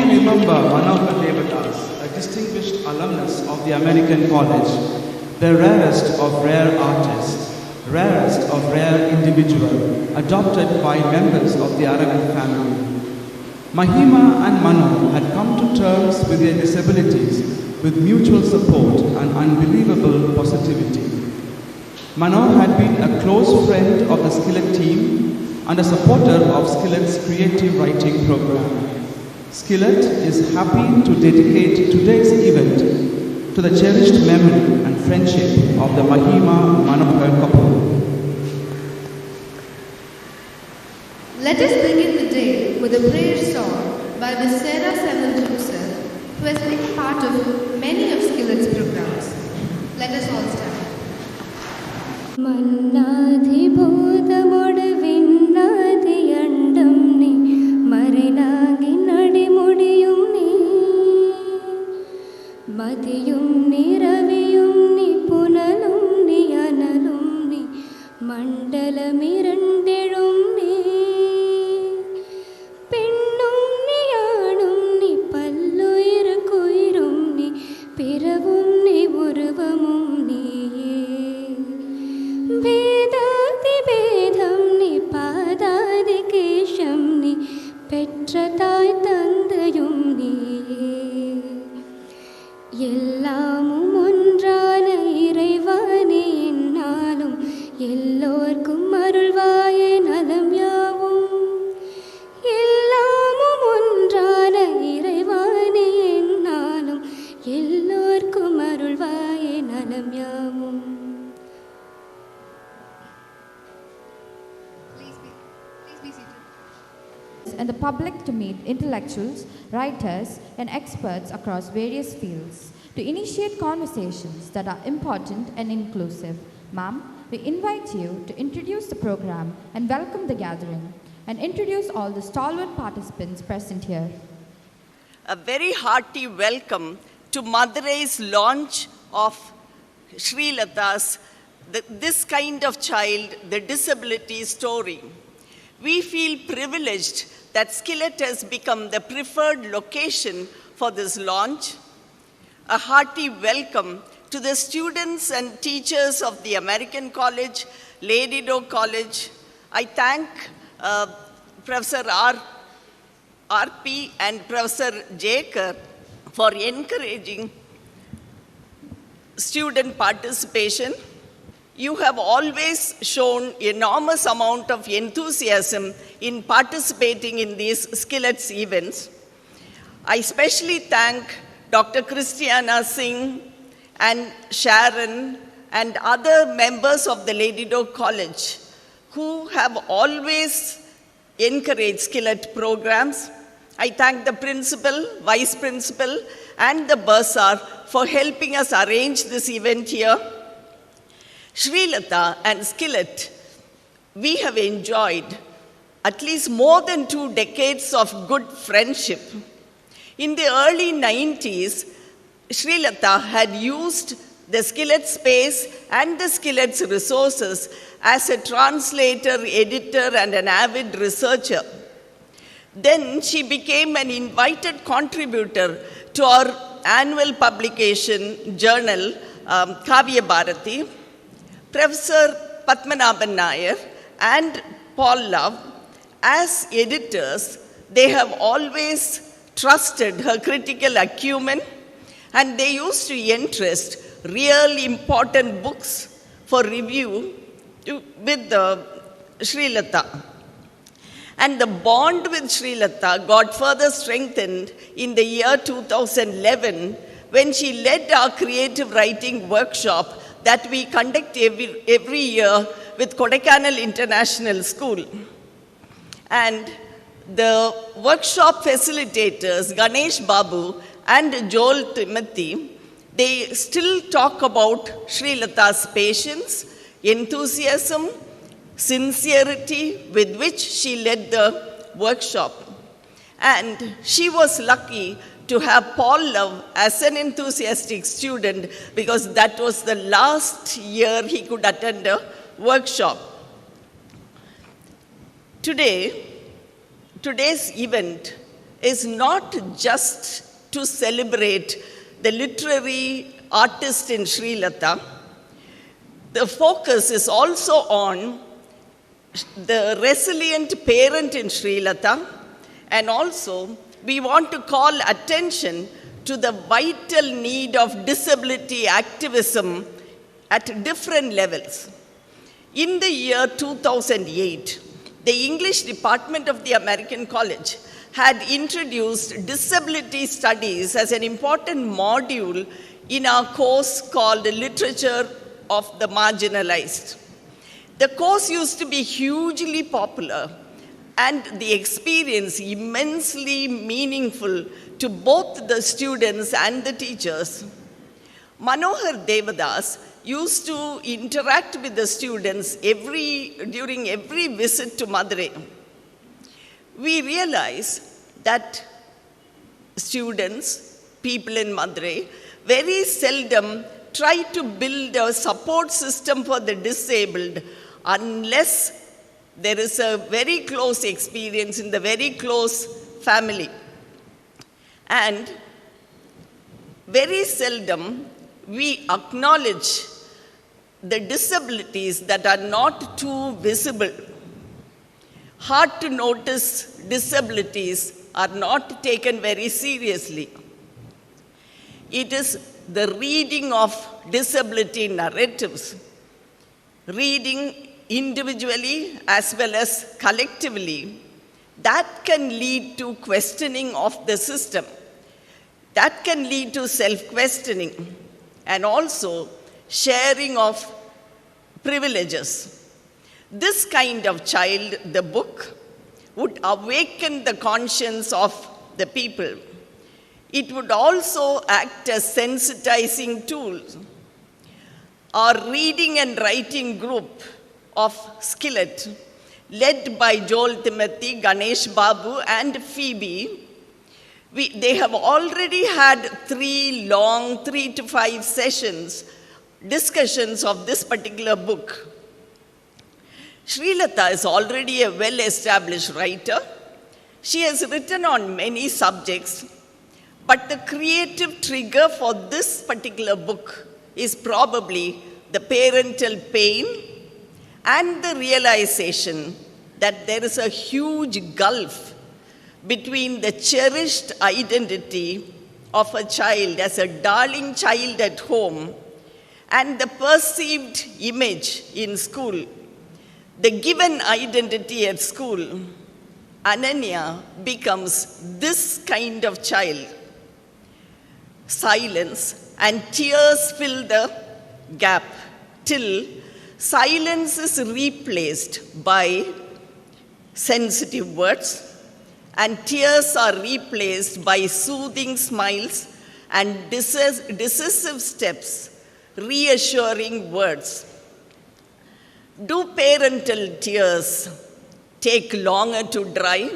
we remember Ravilla, a distinguished alumnus of the American College, the rarest of rare artists, rarest of rare individual, adopted by members of the Aravind family. Mahima and Manu had come to terms with their disabilities with mutual support and unbelievable positivity. Manu had been a close friend of the SCILET team and a supporter of SCILET's creative writing program. SCILET is happy to dedicate today's event to the cherished memory and friendship of the Mahima-Manohar couple. Let us begin the day with a prayer song by Ms. Sarah Seven-Joseph, who has been part of many of SCILET's programs. Let us all stand. Mannadhi bodhamodu vinnadhi andam ni marinagi nadimudiyum ni madiyum ni raviyum ni punalum ni analum ni mandalamirandezhum ni pennum ni aanum ni palluyirukkuyirum ni piravum ni uruvamum ni Vedadi Vedam ni Padadi Kesham ni Petrathai Tandayum ni Ellamum onrana Ireivane ennalum Ellorkum arulvaye nalam yavum Ellamum onrana Ireivane ennalum Ellorkum arulvaye nalam yavum. And the public to meet intellectuals, writers, and experts across various fields to initiate conversations that are important and inclusive. Ma'am, we invite you to introduce the program and welcome the gathering and introduce all the stalwart participants present here. A very hearty welcome to Madurai's launch of Srilata's This Kind of Child, the Disability Story. We feel privileged that SCILET has become the preferred location for this launch. A hearty welcome to the students and teachers of the American College, Lady Doe College. I thank Professor R.P. and Professor Jaker for encouraging student participation. You have always shown enormous amount of enthusiasm in participating in these SCILET's events. I especially thank Dr. Christiana Singh and Sharon and other members of the Lady Doe College who have always encouraged SCILET programs. I thank the principal, vice principal, and the bursar for helping us arrange this event here. Srilata and SCILET, we have enjoyed at least more than 2 decades of good friendship. In the early 90s, Srilata had used the SCILET space and the SCILET's resources as a translator, editor, and an avid researcher. Then she became an invited contributor to our annual publication journal, Kavya Bharati. Professor Padmanabhan Nair and Paul Love, as editors, they have always trusted her critical acumen, and they used to entrust real important books for review with Srilata. And the bond with Srilata got further strengthened in the year 2011 when she led our creative writing workshop that we conduct every year with Kodaikanal International School. And the workshop facilitators, Ganesh Babu and Joel Timothy, they still talk about Srilata's patience, enthusiasm, sincerity with which she led the workshop. And she was lucky to have Paul Love as an enthusiastic student because that was the last year he could attend a workshop. Today's event is not just to celebrate the literary artist in Srilata. The focus is also on the resilient parent in Srilata, and also we want to call attention to the vital need of disability activism at different levels. In the year 2008, the English department of the American College had introduced disability studies as an important module in our course called Literature of the Marginalized. The course used to be hugely popular and the experience immensely meaningful to both the students and the teachers. Manohar Devadas used to interact with the students during every visit to Madurai. We realized that students, people in Madurai, very seldom try to build a support system for the disabled unless there is a very close experience in the very close family. And very seldom we acknowledge the disabilities that are not too visible. Hard to notice disabilities are not taken very seriously. It is the reading of disability narratives, reading individually as well as collectively, that can lead to questioning of the system. That can lead to self-questioning and also sharing of privileges. This kind of child, the book, would awaken the conscience of the people. It would also act as sensitizing tools. Our reading and writing group of SCILET, led by Joel Timothy, Ganesh Babu, and Phoebe, they have already had 3 to 5 sessions, discussions of this particular book. Srilata is already a well-established writer. She has written on many subjects, but the creative trigger for this particular book is probably the parental pain and the realization that there is a huge gulf between the cherished identity of a child as a darling child at home and the perceived image in school. The given identity at school, Ananya becomes this kind of child. Silence and tears fill the gap till silence is replaced by sensitive words and tears are replaced by soothing smiles and decisive steps, reassuring words. Do parental tears take longer to dry?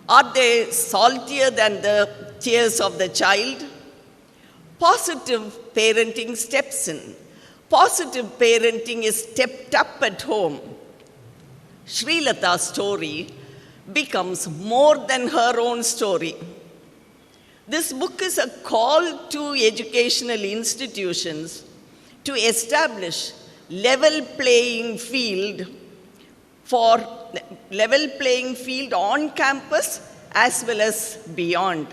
Are they saltier than the tears of the child? Positive parenting steps in. Positive parenting is stepped up at home. Srilata's story becomes more than her own story. This book is a call to educational institutions to establish level playing field on campus as well as beyond.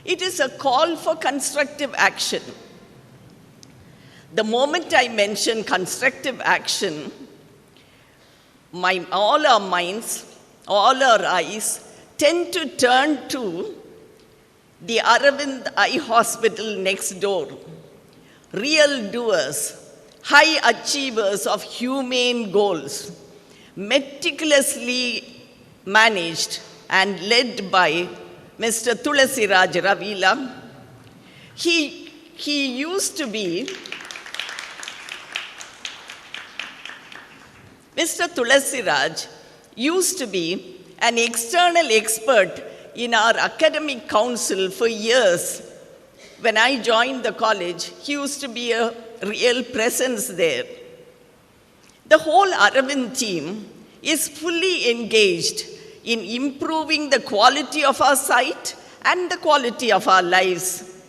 It is a call for constructive action. The moment I mention constructive action, all our minds, all our eyes tend to turn to the Aravind Eye Hospital next door. Real doers, high achievers of humane goals, meticulously managed and led by Mr. Thulasiraj Ravilla. He used to be Mr. Thulasiraj used to be an external expert in our academic council for years. When I joined the college, he used to be a real presence there. The whole Aravind team is fully engaged in improving the quality of our sight and the quality of our lives.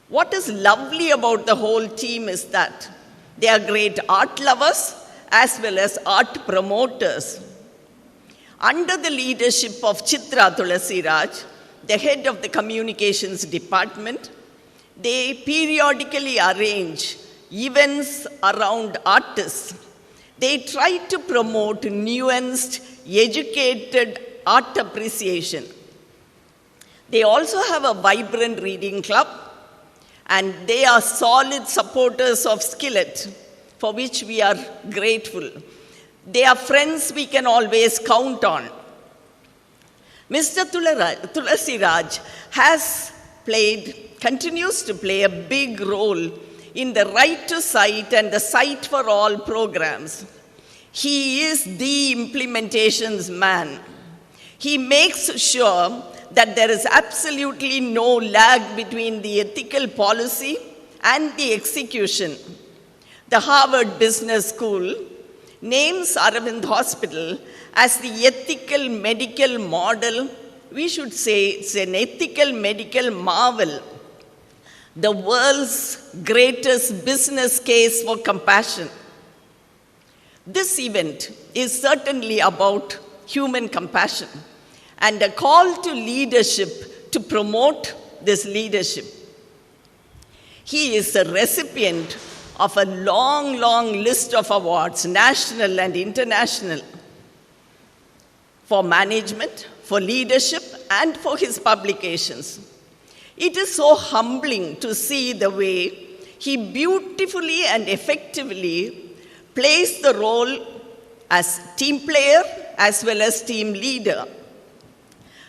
What is lovely about the whole team is that they are great art lovers as well as art promoters. Under the leadership of Chitra Thulasiraj, the head of the communications department, they periodically arrange events around artists. They try to promote nuanced, educated art appreciation. They also have a vibrant reading club, and they are solid supporters of SCILET, for which we are grateful. They are friends we can always count on. Mr. Thulasiraj continues to play a big role in the Right to Sight and the Sight for All programs. He is the implementations man. He makes sure that there is absolutely no lag between the ethical policy and the execution. The Harvard Business School names Aravind Hospital as the ethical medical model. We should say it's an ethical medical marvel, the world's greatest business case for compassion. This event is certainly about human compassion and a call to leadership to promote this leadership. He is a recipient of a long, long list of awards, national and international, for management, for leadership, and for his publications. It is so humbling to see the way he beautifully and effectively plays the role as team player as well as team leader.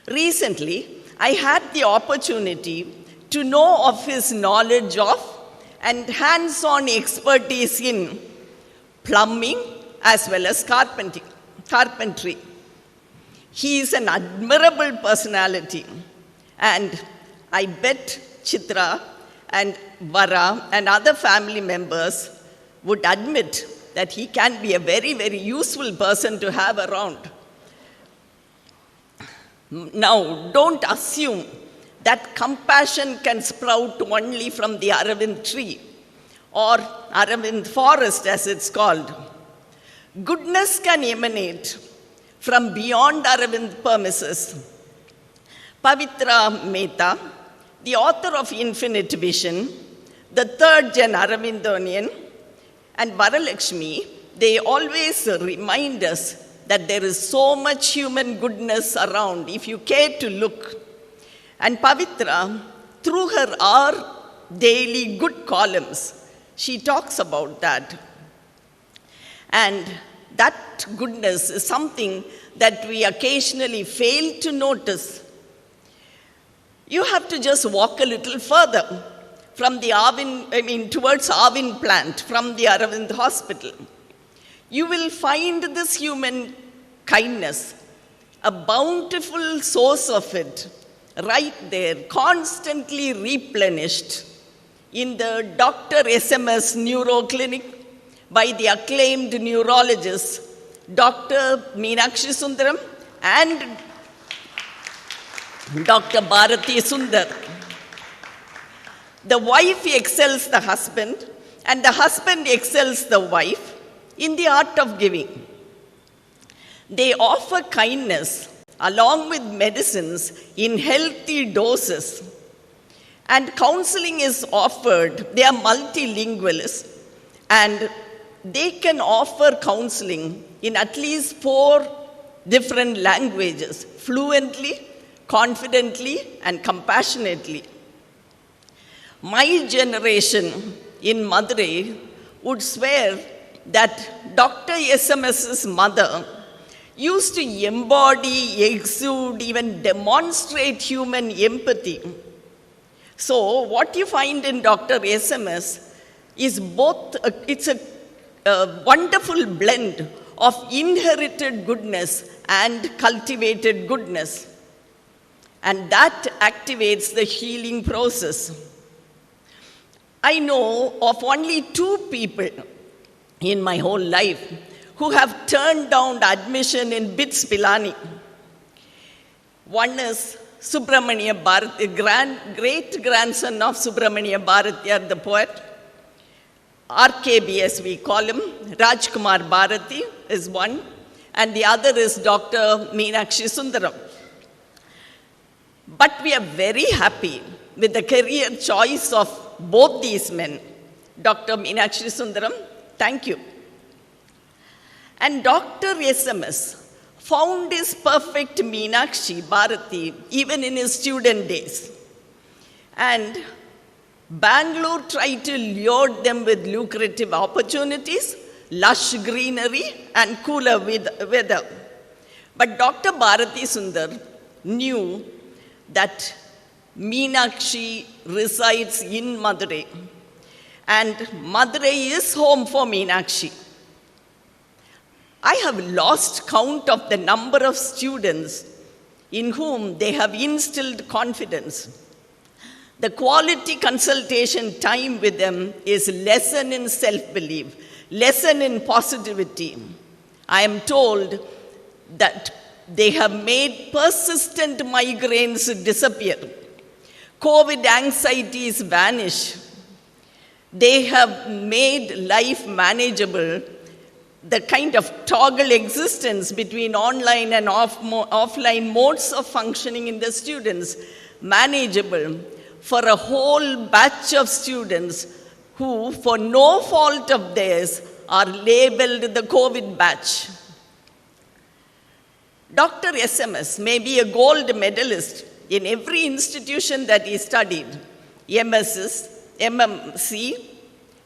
Recently, I had the opportunity to know of his knowledge of and hands-on expertise in plumbing as well as carpentry. He is an admirable personality, and I bet Chitra and Vara and other family members would admit that he can be a very, very useful person to have around. Now, don't assume that compassion can sprout only from the Aravind tree or Aravind forest as it's called. Goodness can emanate from beyond Aravind premises. Pavitra Mehta, the author of Infinite Vision, the third gen Aravindonian, and Varalakshmi, they always remind us that there is so much human goodness around if you care to look. And Pavitra, through her Our Daily Good columns, she talks about that. And that goodness is something that we occasionally fail to notice. You have to just walk a little further from the towards Aravind plant from the Aravind Hospital. You will find this human kindness, a bountiful source of it, right there, constantly replenished in the Dr. SMS Neuro Clinic by the acclaimed neurologist, Dr. Meenakshi Sundaram and Dr. Bharati Sundar. The wife excels the husband, and the husband excels the wife in the art of giving. They offer kindness along with medicines in healthy doses. And counseling is offered. They are multilingualists, and they can offer counseling in at least 4 different languages, fluently, confidently, and compassionately. My generation in Madurai would swear that Dr. SMS's mother used to embody, exude, even demonstrate human empathy. So what you find in Dr. SMS is it's a wonderful blend of inherited goodness and cultivated goodness. And that activates the healing process. I know of only 2 people in my whole life who have turned down admission in BITS Pilani. One is Subramania Bharati, great-grandson of Subramania Bharatiya, the poet. RKBS, we call him. Rajkumar Bharati is one. And the other is Dr. Meenakshi Sundaram. But we are very happy with the career choice of both these men. Dr. Meenakshi Sundaram, thank you. And Dr. SMS found his perfect Meenakshi Bharati even in his student days. And Bangalore tried to lure them with lucrative opportunities, lush greenery, and cooler weather. But Dr. Bharati Sundar knew that Meenakshi resides in Madurai. And Madurai is home for Meenakshi. I have lost count of the number of students in whom they have instilled confidence. The quality consultation time with them is lesson in self-belief, lesson in positivity. I am told that they have made persistent migraines disappear. COVID anxieties vanish. They have made life manageable. The kind of toggle existence between online and offline modes of functioning in the students manageable for a whole batch of students who, for no fault of theirs, are labeled the COVID batch. Dr. SMS may be a gold medalist in every institution that he studied. MSS, MMC,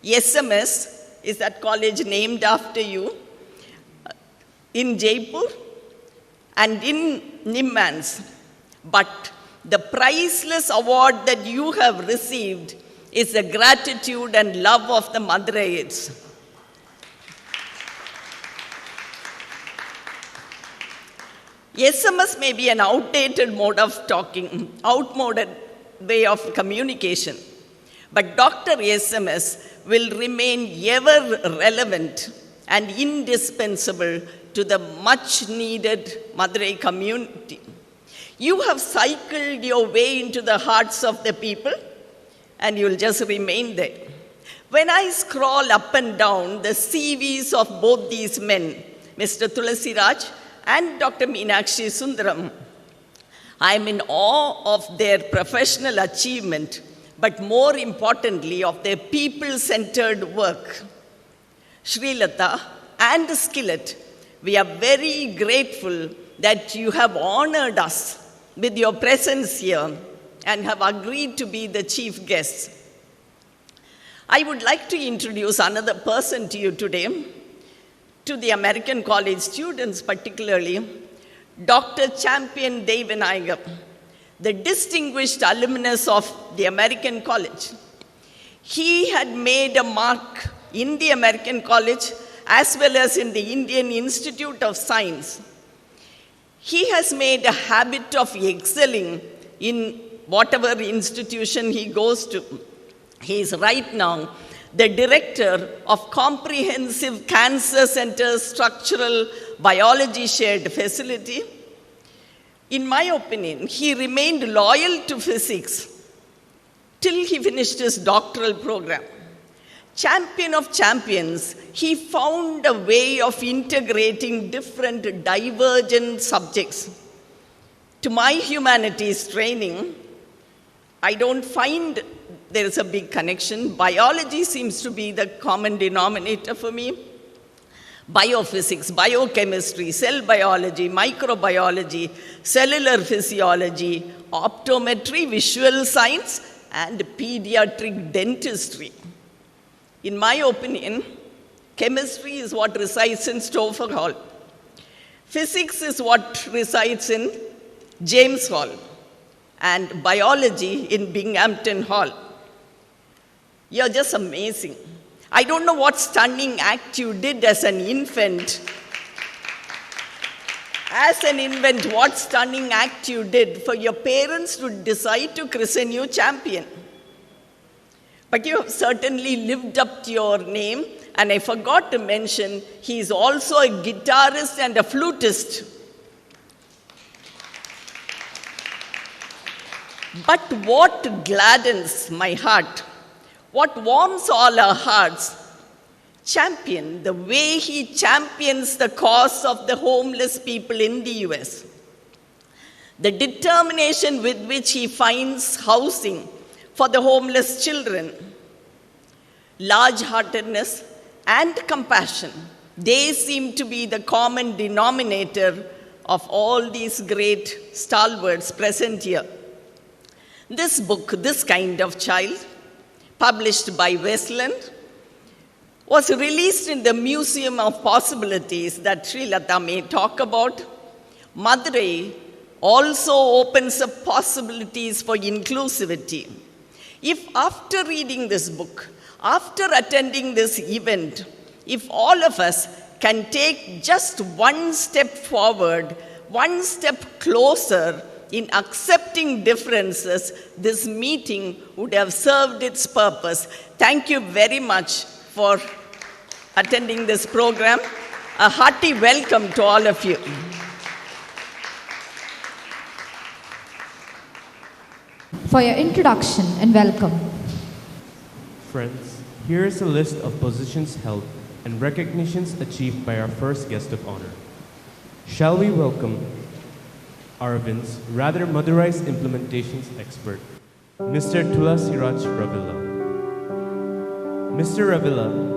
SMS, is that college named after you, in Jaipur and in Nimmans. But the priceless award that you have received is the gratitude and love of the Maduraites. SMS may be an outdated mode of talking, outmoded way of communication, but Dr. SMS will remain ever relevant and indispensable to the much-needed Madurai community. You have cycled your way into the hearts of the people, and you'll just remain there. When I scroll up and down the CVs of both these men, Mr. Thulasiraj and Dr. Meenakshi Sundaram, I am in awe of their professional achievement, but more importantly, of their people-centered work. Srilata and SCILET, we are very grateful that you have honored us with your presence here and have agreed to be the chief guests. I would like to introduce another person to you today, to the American College students particularly, Dr. Champion Devanayaga, the distinguished alumnus of the American College. He had made a mark in the American College as well as in the Indian Institute of Science. He has made a habit of excelling in whatever institution he goes to. He is right now the director of Comprehensive Cancer Center Structural Biology Shared Facility. In my opinion, he remained loyal to physics till he finished his doctoral program. Champion of champions, he found a way of integrating different divergent subjects. To my humanities training, I don't find there is a big connection. Biology seems to be the common denominator for me. Biophysics, biochemistry, cell biology, microbiology, cellular physiology, optometry, visual science, and pediatric dentistry. In my opinion, chemistry is what resides in Stauffer Hall. Physics is what resides in James Hall. And biology in Binghamton Hall. You're just amazing. I don't know what stunning act you did as an infant. As an infant, what stunning act you did for your parents to decide to christen you champion. But you have certainly lived up to your name, and I forgot to mention, he is also a guitarist and a flutist. But what gladdens my heart, what warms all our hearts, the way he champions the cause of the homeless people in the US. The determination with which he finds housing for the homeless children, large-heartedness and compassion, they seem to be the common denominator of all these great stalwarts present here. This book, This Kind of Child, published by Westland, was released in the Museum of Possibilities that Srilata may talk about. Madurai also opens up possibilities for inclusivity. If after reading this book, after attending this event, if all of us can take just one step forward, one step closer in accepting differences, this meeting would have served its purpose. Thank you very much for attending this program. A hearty welcome to all of you. For your introduction and welcome. Friends, here is a list of positions held and recognitions achieved by our first guest of honor. Shall we welcome Aravind's, rather Madurai's implementations expert, Mr. Thulasiraj Ravilla. Mr. Ravilla,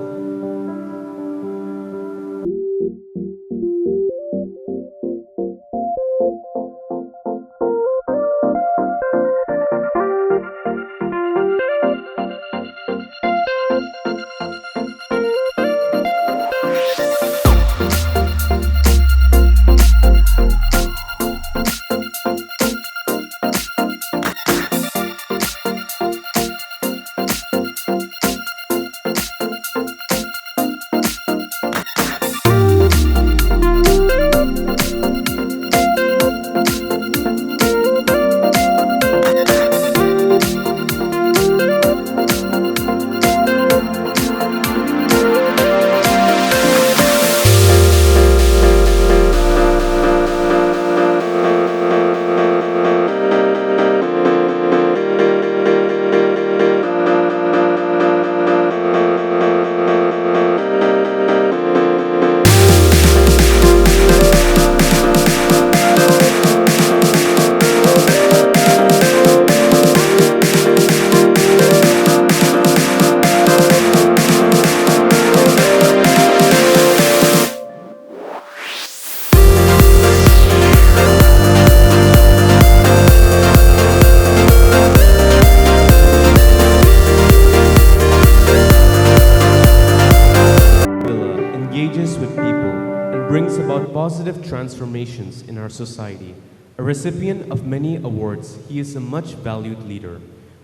positive transformations in our society. A recipient of many awards, he is a much valued leader.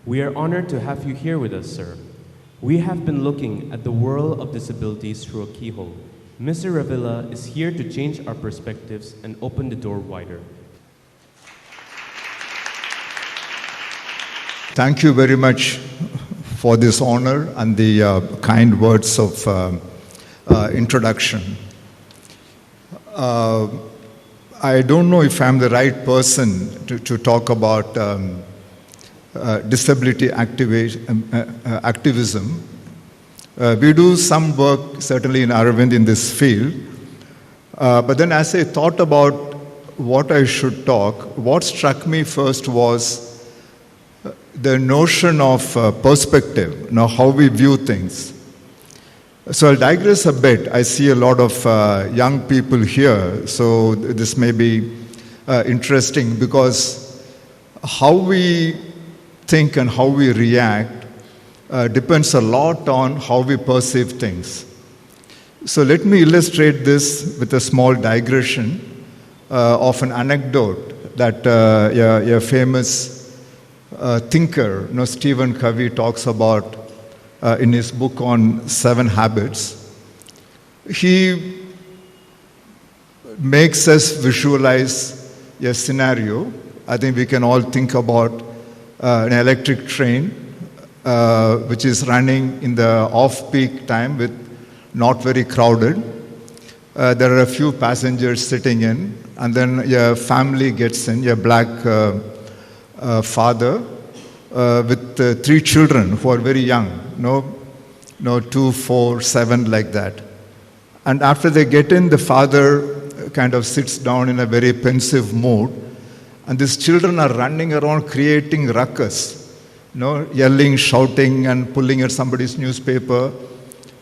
We are honored to have you here with us, sir. We have been looking at the world of disabilities through a keyhole. Mr. Ravilla is here to change our perspectives and open the door wider. Thank you very much for this honor and the kind words of introduction. I don't know if I'm the right person to talk about disability activism. We do some work, certainly in Aravind, in this field. But then as I thought about what I should talk, what struck me first was the notion of perspective, how we view things. So I'll digress a bit. I see a lot of young people here, so this may be interesting because how we think and how we react depends a lot on how we perceive things. So let me illustrate this with a small digression of an anecdote that a famous thinker, Stephen Covey, talks about in his book on 7 Habits. He makes us visualize a scenario. I think we can all think about an electric train which is running in the off-peak time with not very crowded. There are a few passengers sitting in, and then a family gets in, a black father with 3 children who are very young, 2, 4, 7, like that. And after they get in, the father kind of sits down in a very pensive mood, and these children are running around creating ruckus, yelling, shouting, and pulling at somebody's newspaper.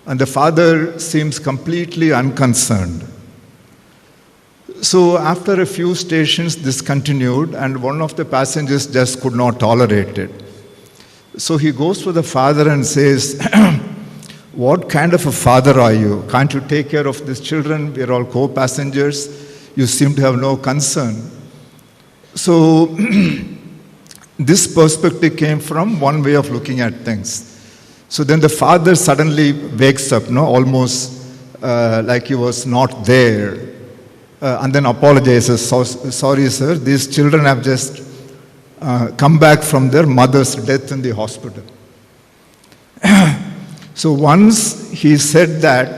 And the father seems completely unconcerned. So after a few stations, this continued, and one of the passengers just could not tolerate it. So he goes to the father and says, "What kind of a father are you? Can't you take care of these children? We're all co-passengers. You seem to have no concern." So this perspective came from one way of looking at things. So then the father suddenly wakes up, almost like he was not there, and then apologizes. "Sorry, sir, these children have just come back from their mother's death in the hospital." So once he said that,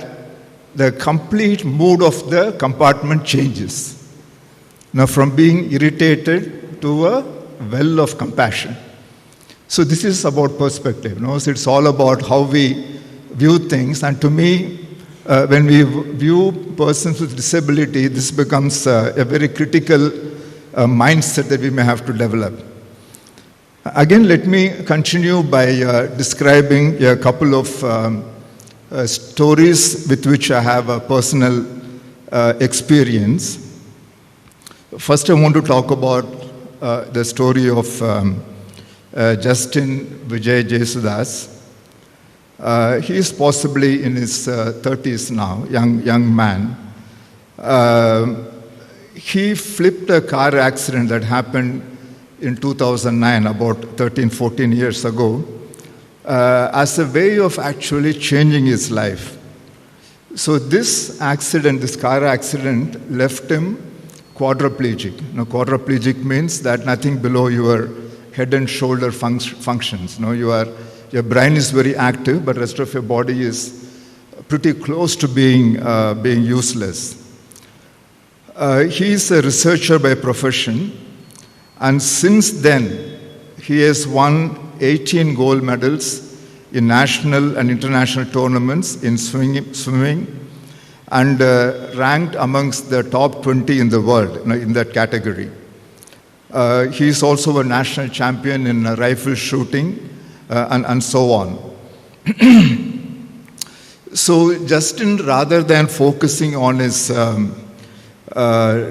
the complete mood of the compartment changes. Now from being irritated to a well of compassion. So this is about perspective. So it's all about how we view things. And to me, when we view persons with disability, this becomes a very critical mindset that we may have to develop. Again, let me continue by describing a couple of stories with which I have a personal experience. First, I want to talk about the story of Justin Vijay Jesudas. He is possibly in his 30s now, young man. He flipped a car accident that happened in 2009, about 13, 14 years ago, as a way of actually changing his life. So this car accident, left him quadriplegic. Quadriplegic means that nothing below your head and shoulder functions. Your brain is very active, but the rest of your body is pretty close to being useless. He is a researcher by profession, and since then, he has won 18 gold medals in national and international tournaments in swimming, and ranked amongst the top 20 in the world in that category. He is also a national champion in rifle shooting, and so on. So Justin, rather than focusing on his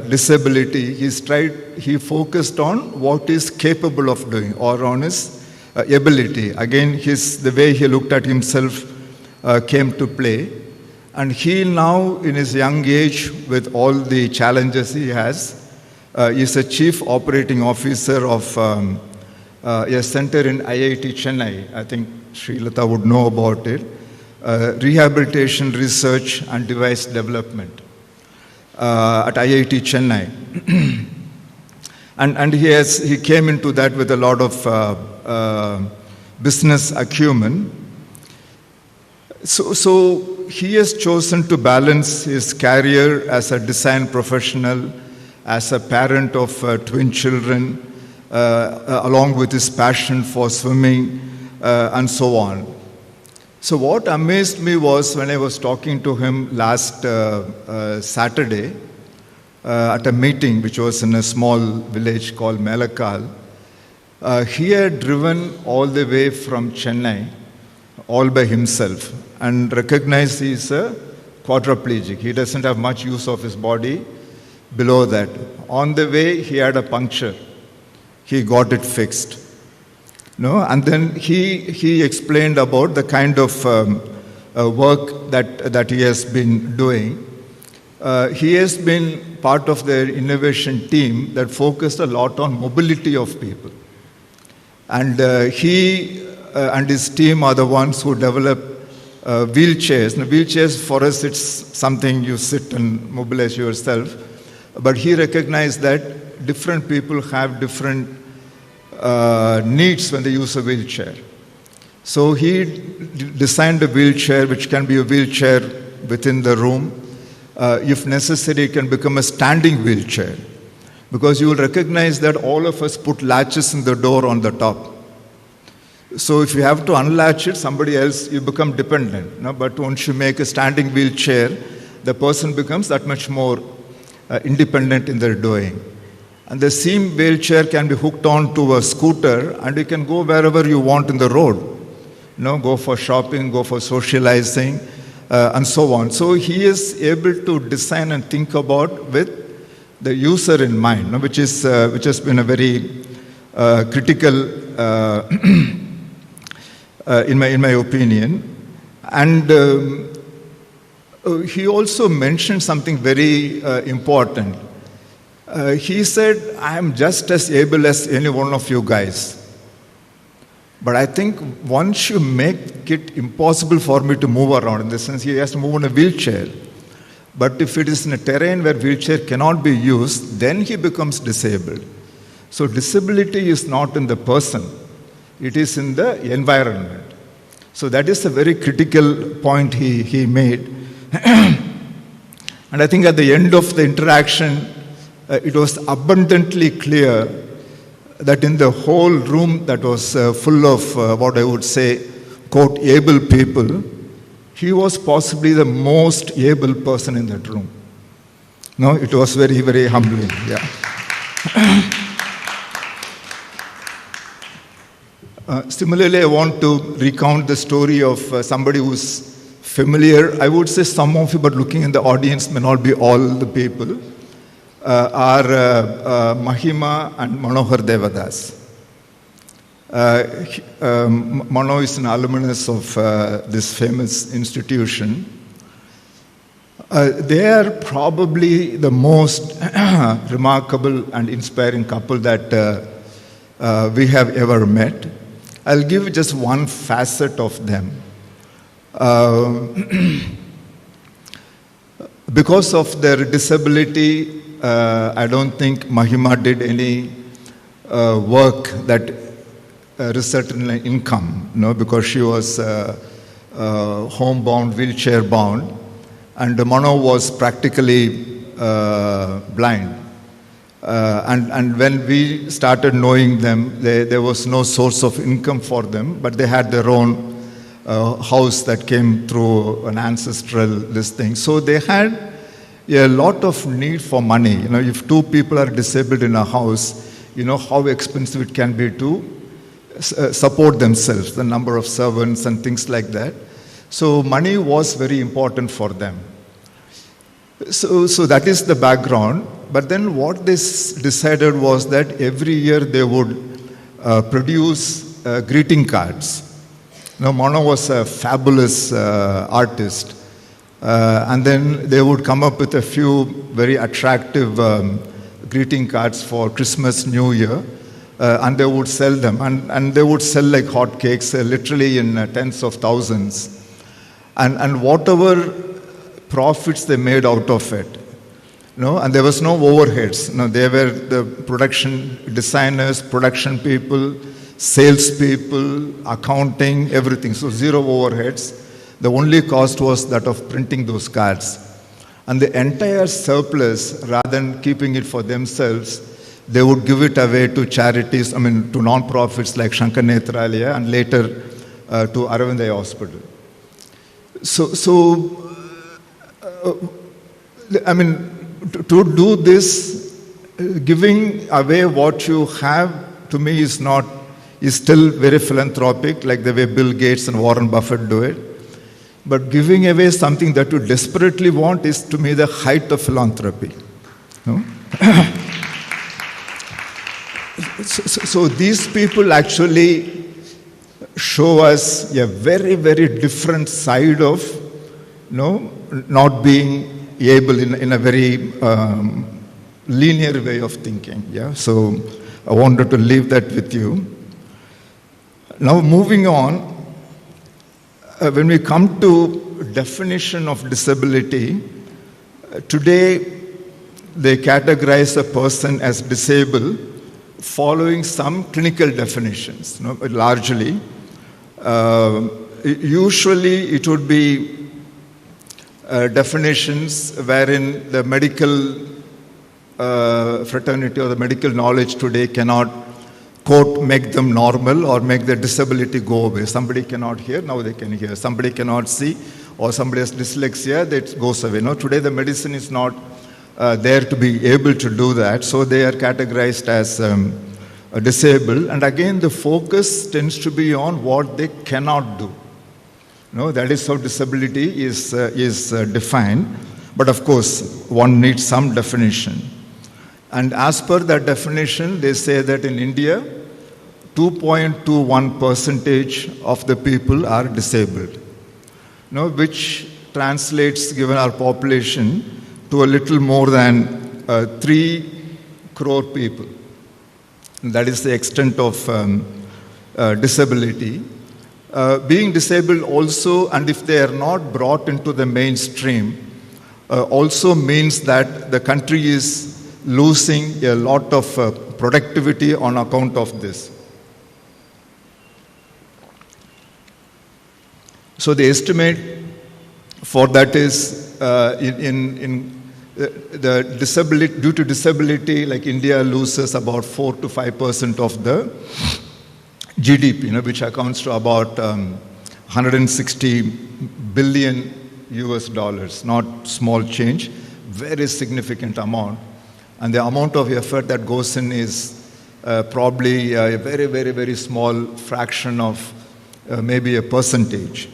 disability, he focused on what he's capable of doing, or on his ability. Again, the way he looked at himself came to play. And he now, in his young age, with all the challenges he has, is a chief operating officer of a center in IIT Chennai. I think Srilata would know about it. Rehabilitation Research and Device Development at IIT Chennai. and he came into that with a lot of business acumen. So he has chosen to balance his career as a design professional, as a parent of twin children, along with his passion for swimming, and so on. So what amazed me was when I was talking to him last Saturday at a meeting which was in a small village called Melakal. He had driven all the way from Chennai, all by himself, and recognized he is a quadriplegic. He doesn't have much use of his body below that. On the way, he had a puncture. He got it fixed. And then he explained about the kind of work that he has been doing. He has been part of their innovation team that focused a lot on mobility of people. And he and his team are the ones who develop wheelchairs. Now, wheelchairs, for us, it's something you sit and mobilize yourself. But he recognized that different people have different needs when they use a wheelchair. So he designed a wheelchair which can be a wheelchair within the room. If necessary, it can become a standing wheelchair. because you will recognize that all of us put latches in the door on the top. So if you have to unlatch it, somebody else, you become dependent. No? But once you make a standing wheelchair, the person becomes that much more independent in their doing. And the same wheelchair can be hooked on to a scooter, and you can go wherever you want in the road. Go for shopping, go for socializing, and so on. So he is able to design and think about with the user in mind, which has been a very critical in my opinion. And he also mentioned something very important. He said, I am just as able as any one of you guys. But I think once you make it impossible for me to move around, in the sense he has to move in a wheelchair. But if it is in a terrain where wheelchair cannot be used, then he becomes disabled. So disability is not in the person. It is in the environment. So that is a very critical point he made. And I think at the end of the interaction, it was abundantly clear that in the whole room that was full of what I would say, quote, able people, he was possibly the most able person in that room. No, it was very, very humbling. Yeah. Similarly, I want to recount the story of somebody who's familiar. I would say some of you, but looking in the audience may not be all the people, are Mahima and Manohar Devadas. Mano is an alumnus of this famous institution. They are probably the most remarkable and inspiring couple that we have ever met. I'll give just one facet of them. Because of their disability, I don't think Mahima did any work that resulted in income, because she was homebound, wheelchair-bound, and Mano was practically blind. And when we started knowing them, there was no source of income for them, but they had their own house that came through an ancestral listing. So they had a lot of need for money. If two people are disabled in a house, how expensive it can be to support themselves, the number of servants and things like that. So money was very important for them. So that is the background. But then what they decided was that every year they would produce greeting cards. Mano was a fabulous artist. And then they would come up with a few very attractive greeting cards for Christmas, New Year, and they would sell them. And they would sell like hotcakes, literally in tens of thousands. And whatever profits they made out of it, and there was no overheads. They were the production designers, production people, salespeople, accounting, everything. So zero overheads. The only cost was that of printing those cards. And the entire surplus, rather than keeping it for themselves, they would give it away to charities, to non-profits like Shankar Nethralaya and later to Aravind Hospital. To do this, giving away what you have, to me is still very philanthropic, like the way Bill Gates and Warren Buffett do it. But giving away something that you desperately want is, to me, the height of philanthropy. So these people actually show us a very, very different side of not being able in a very linear way of thinking. Yeah? So I wanted to leave that with you. Now moving on, when we come to definition of disability, today they categorize a person as disabled following some clinical definitions, largely. Usually it would be definitions wherein the medical fraternity or the medical knowledge today cannot, quote, make them normal or make their disability go away. Somebody cannot hear, now they can hear. Somebody cannot see, or somebody has dyslexia, that goes away. No, today the medicine is not there to be able to do that, so they are categorized as disabled. And again, the focus tends to be on what they cannot do. No, that is how disability is defined. But of course, one needs some definition. And as per that definition, they say that in India, 2.21% of the people are disabled. No, which translates, given our population, to a little more than 3 crore people. And that is the extent of disability. Being disabled also, and if they are not brought into the mainstream, also means that the country is losing a lot of productivity on account of this. So the estimate for that is the disability, due to disability, like India loses about 4 to 5% of the GDP, which accounts to about 160 billion US dollars, not small change, very significant amount. And the amount of effort that goes in is probably a very, very, very small fraction of maybe a percentage.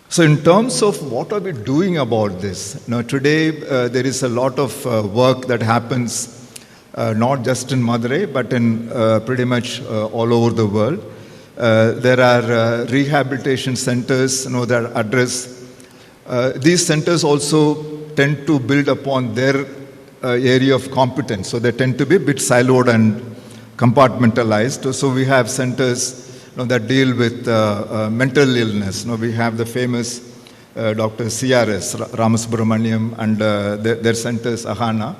So in terms of what are we doing about this? Now today there is a lot of work that happens not just in Madurai, but in pretty much all over the world. There are rehabilitation centers that address. These centers also tend to build upon their area of competence. So they tend to be a bit siloed and compartmentalized. So we have centers that deal with mental illness. We have the famous Dr. CRS, Ramasubramaniam, and their centers, Ahana,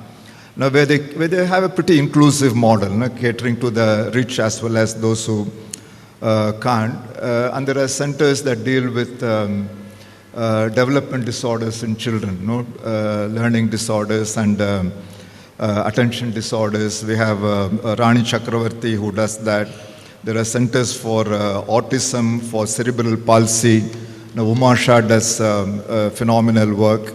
where they have a pretty inclusive model, catering to the rich as well as those who can't. And there are centers that deal with development disorders in children, learning disorders and attention disorders. We have Rani Chakravarti who does that. There are centers for autism, for cerebral palsy. Umasha does phenomenal work.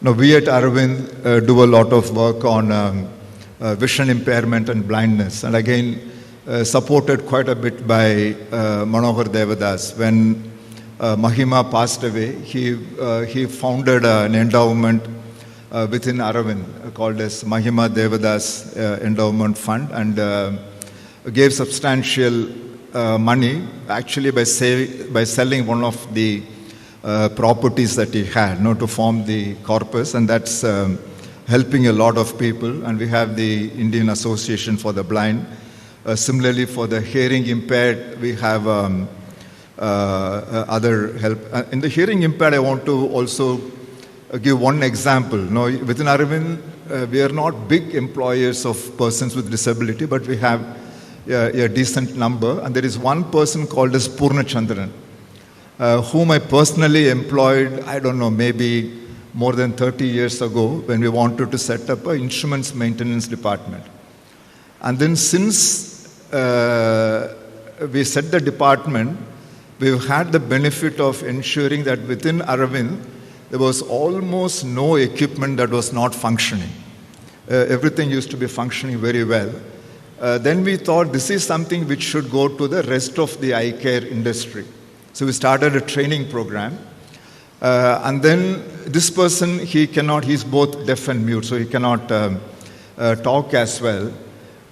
We at Aravind do a lot of work on vision impairment and blindness. And again, supported quite a bit by Manohar Devadas. When Mahima passed away, he founded an endowment within Aravind called as Mahima Devadas Endowment Fund, and gave substantial money actually by selling one of the properties that he had to form the corpus, and that's helping a lot of people. And we have the Indian Association for the Blind. Similarly, for the hearing impaired, we have other help. In the hearing impaired, I want to also give one example. Within Aravind, we are not big employers of persons with disability, but we have a decent number. And there is one person called as Purna Chandran, whom I personally employed, I don't know, maybe more than 30 years ago when we wanted to set up an instruments maintenance department. And then since we set the department, we've had the benefit of ensuring that within Aravind, there was almost no equipment that was not functioning. Everything used to be functioning very well. Then we thought this is something which should go to the rest of the eye care industry. So we started a training program. And then this person, he's both deaf and mute, so he cannot talk as well.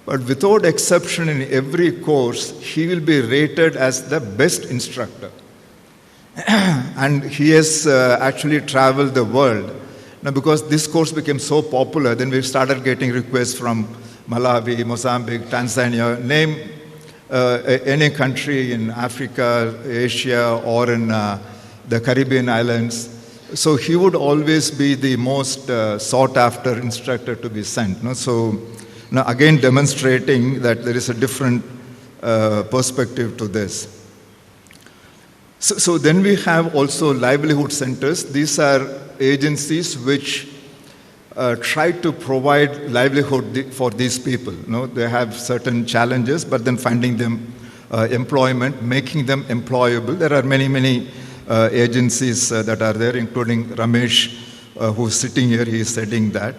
But without exception, in every course, he will be rated as the best instructor. And he has actually traveled the world. Now, because this course became so popular, then we started getting requests from Malawi, Mozambique, Tanzania, name any country in Africa, Asia, or in the Caribbean islands. So he would always be the most sought-after instructor to be sent. So now again demonstrating that there is a different perspective to this. So then we have also livelihood centers. These are agencies which try to provide livelihood for these people. They have certain challenges, but then finding them employment, making them employable. There are many, many agencies that are there, including Ramesh, who's sitting here. He is heading that.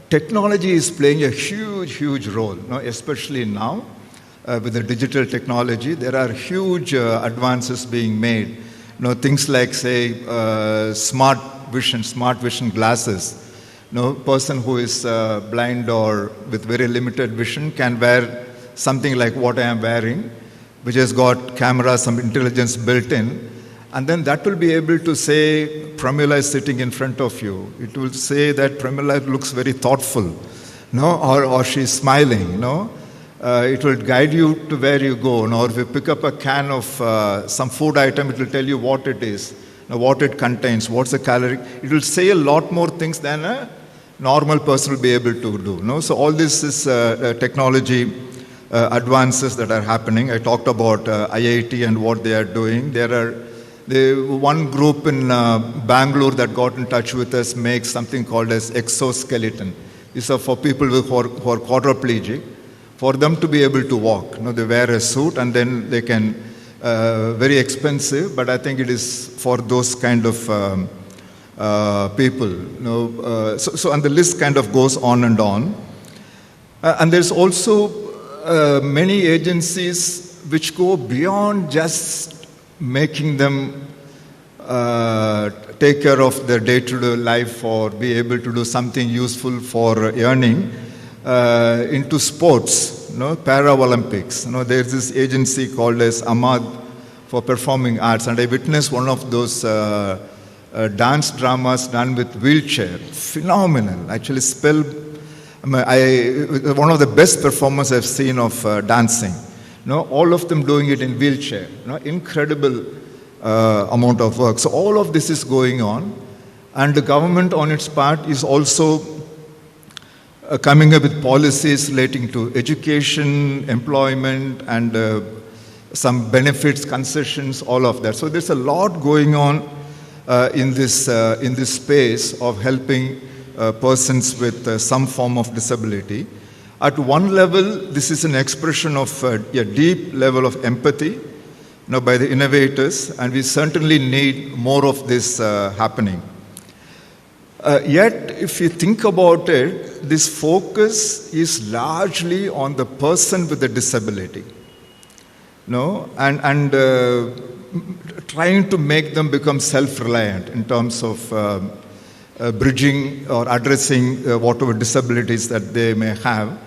Technology is playing a huge, huge role, especially now with the digital technology. There are huge advances being made. Things like, say, smart vision glasses. Person who is blind or with very limited vision can wear something like what I am wearing, which has got camera, some intelligence built in, and then that will be able to say, Pramila is sitting in front of you. It will say that Pramila looks very thoughtful, or she's smiling, It will guide you to where you go, or if you pick up a can of some food item, it will tell you what it is, what it contains, what's the calorie. It will say a lot more things than a normal person will be able to do. So all this is technology advances that are happening. I talked about IIT and what they are doing. One group in Bangalore that got in touch with us makes something called as exoskeleton. These are for people who are quadriplegic, for them to be able to walk. They wear a suit and then they can, very expensive, but I think it is for those kind of people. So and the list kind of goes on and on. And there's also many agencies which go beyond just making them take care of their day-to-day life or be able to do something useful for earning into sports, Para-Olympics. There's this agency called as Ahmad for Performing Arts, and I witnessed one of those dance dramas done with wheelchair. Phenomenal. Actually, one of the best performances I've seen of dancing. All of them doing it in wheelchair. Incredible amount of work. So all of this is going on, and the government on its part is also coming up with policies relating to education, employment, and some benefits, concessions, all of that. So there's a lot going on in this space of helping persons with some form of disability. At one level, this is an expression of a deep level of empathy, by the innovators, and we certainly need more of this happening. Yet, if you think about it, this focus is largely on the person with the disability, and trying to make them become self-reliant in terms of bridging or addressing whatever disabilities that they may have.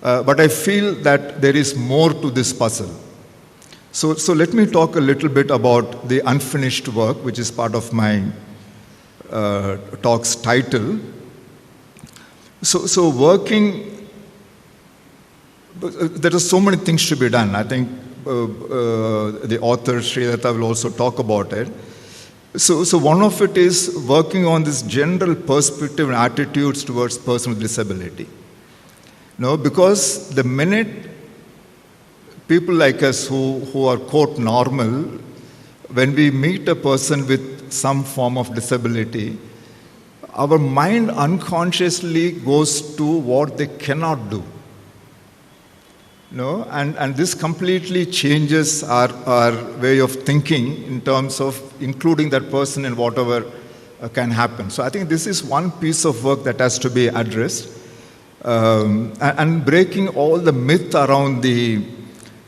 But I feel that there is more to this puzzle. So let me talk a little bit about the unfinished work, which is part of my talk's title. So working, there are so many things to be done. I think the author, Srilata, will also talk about it. So one of it is working on this general perspective and attitudes towards person with disability. Because the minute people like us who are quote normal, when we meet a person with some form of disability, our mind unconsciously goes to what they cannot do. And this completely changes our way of thinking in terms of including that person in whatever can happen. So I think this is one piece of work that has to be addressed. And breaking all the myth around the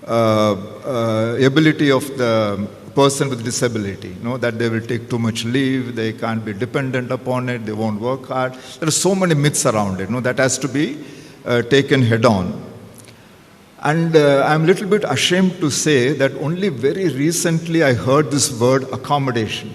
ability of the person with disability, that they will take too much leave, they can't be dependent upon it, they won't work hard. There are so many myths around it, that has to be taken head on. And I'm a little bit ashamed to say that only very recently I heard this word accommodation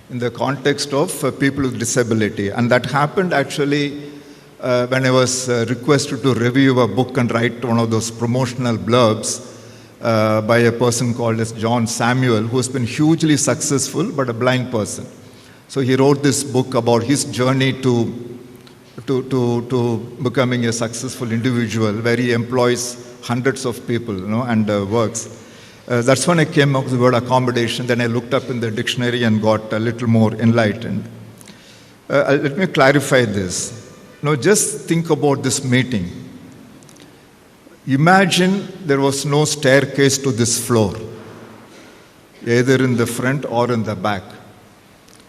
in the context of people with disability. And that happened actually when I was requested to review a book and write one of those promotional blurbs by a person called as John Samuel, who's been hugely successful but a blind person. So he wrote this book about his journey to becoming a successful individual, where he employs hundreds of people, and works. That's when I came up with the word accommodation. Then I looked up in the dictionary and got a little more enlightened. Let me clarify this. Now, just think about this meeting. Imagine there was no staircase to this floor, either in the front or in the back.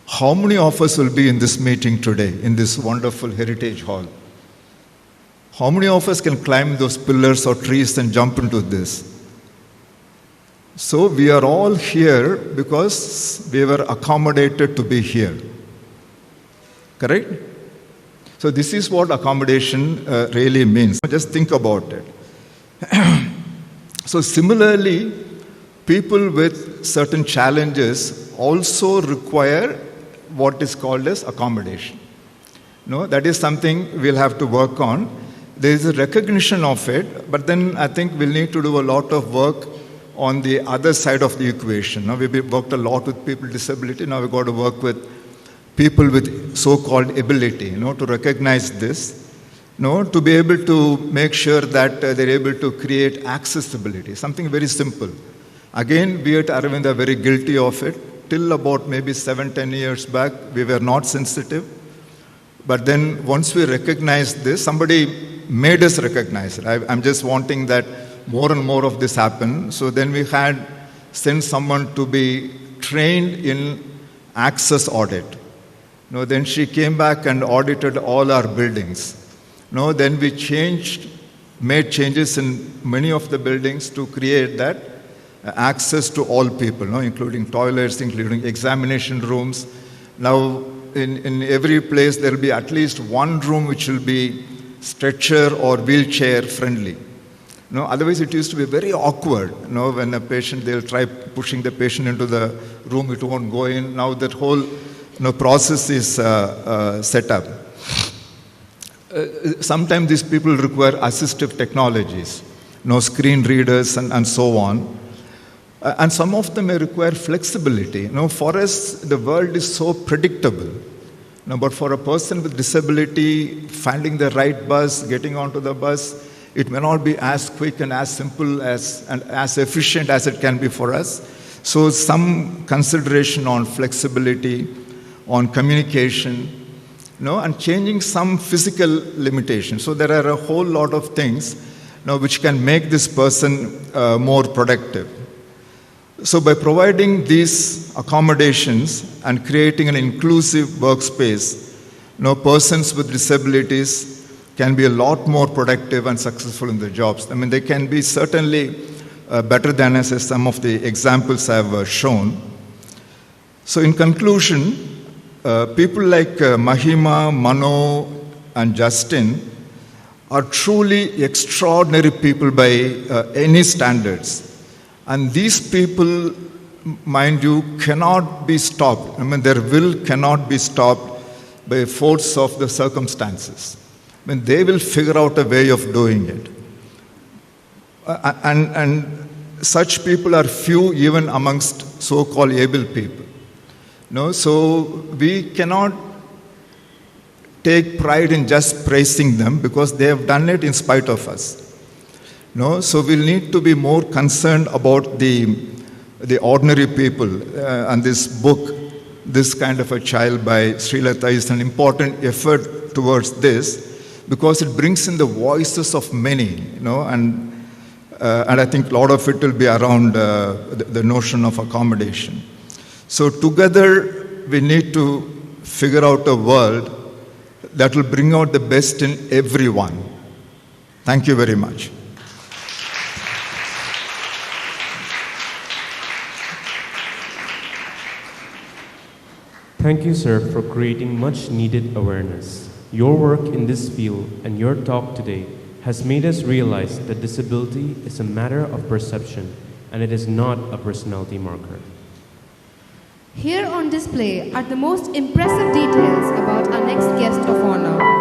How many of us will be in this meeting today, in this wonderful heritage hall? How many of us can climb those pillars or trees and jump into this? So we are all here because we were accommodated to be here. Correct? So this is what accommodation really means. Just think about it. So similarly, people with certain challenges also require what is called as accommodation. No, that is something we'll have to work on. There is a recognition of it, but then I think we'll need to do a lot of work on the other side of the equation. Now, we've worked a lot with people with disability. Now we've got to work with people with so-called ability, to recognize this, to be able to make sure that they're able to create accessibility, something very simple. Again, we at Aravind are very guilty of it. Till about maybe 7-10 years back, we were not sensitive. But then once we recognized this, somebody made us recognize it. I'm just wanting that more and more of this happen. So then we had sent someone to be trained in access audit. Then she came back and audited all our buildings. Then we made changes in many of the buildings to create that access to all people, including toilets, including examination rooms. Now, in every place, there will be at least one room which will be stretcher or wheelchair friendly. Otherwise, it used to be very awkward. When a patient, they'll try pushing the patient into the room, it won't go in. Now that whole process is set up. Sometimes these people require assistive technologies, screen readers and so on. And some of them may require flexibility. For us, the world is so predictable. But for a person with disability, finding the right bus, getting onto the bus, it may not be as quick and as simple and as efficient as it can be for us. So some consideration on flexibility, on communication, and changing some physical limitations. So there are a whole lot of things which can make this person more productive. So by providing these accommodations and creating an inclusive workspace, persons with disabilities can be a lot more productive and successful in their jobs. They can be certainly better than us, as some of the examples have shown. So in conclusion, people like Mahima, Mano, and Justin are truly extraordinary people by any standards. And these people, mind you, cannot be stopped. Their will cannot be stopped by force of the circumstances. They will figure out a way of doing it. And such people are few even amongst so-called able people. So we cannot take pride in just praising them because they have done it in spite of us. So we'll need to be more concerned about the ordinary people. And this book, This Kind of a Child by Srilata, is an important effort towards this because it brings in the voices of many, and I think a lot of it will be around the notion of accommodation. So together we need to figure out a world that will bring out the best in everyone. Thank you very much. Thank you, sir, for creating much needed awareness. Your work in this field and your talk today has made us realize that disability is a matter of perception and it is not a personality marker. Here on display are the most impressive details about our next guest of honor.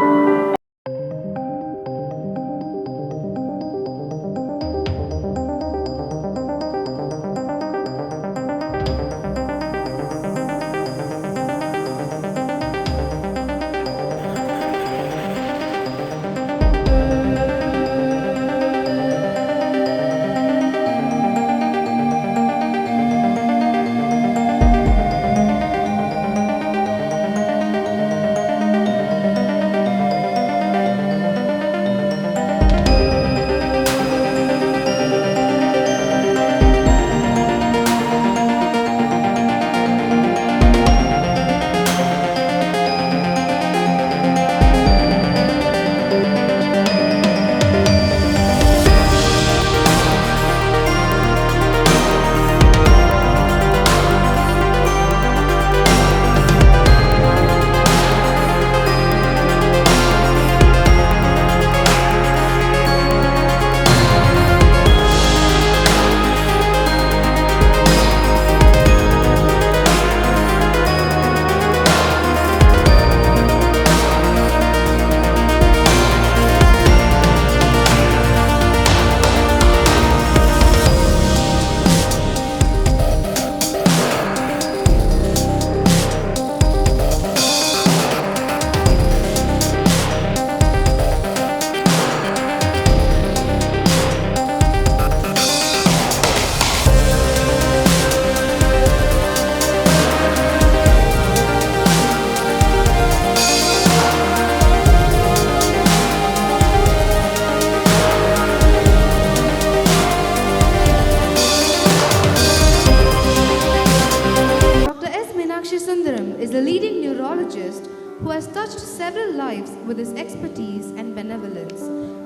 is a leading neurologist who has touched several lives with his expertise and benevolence.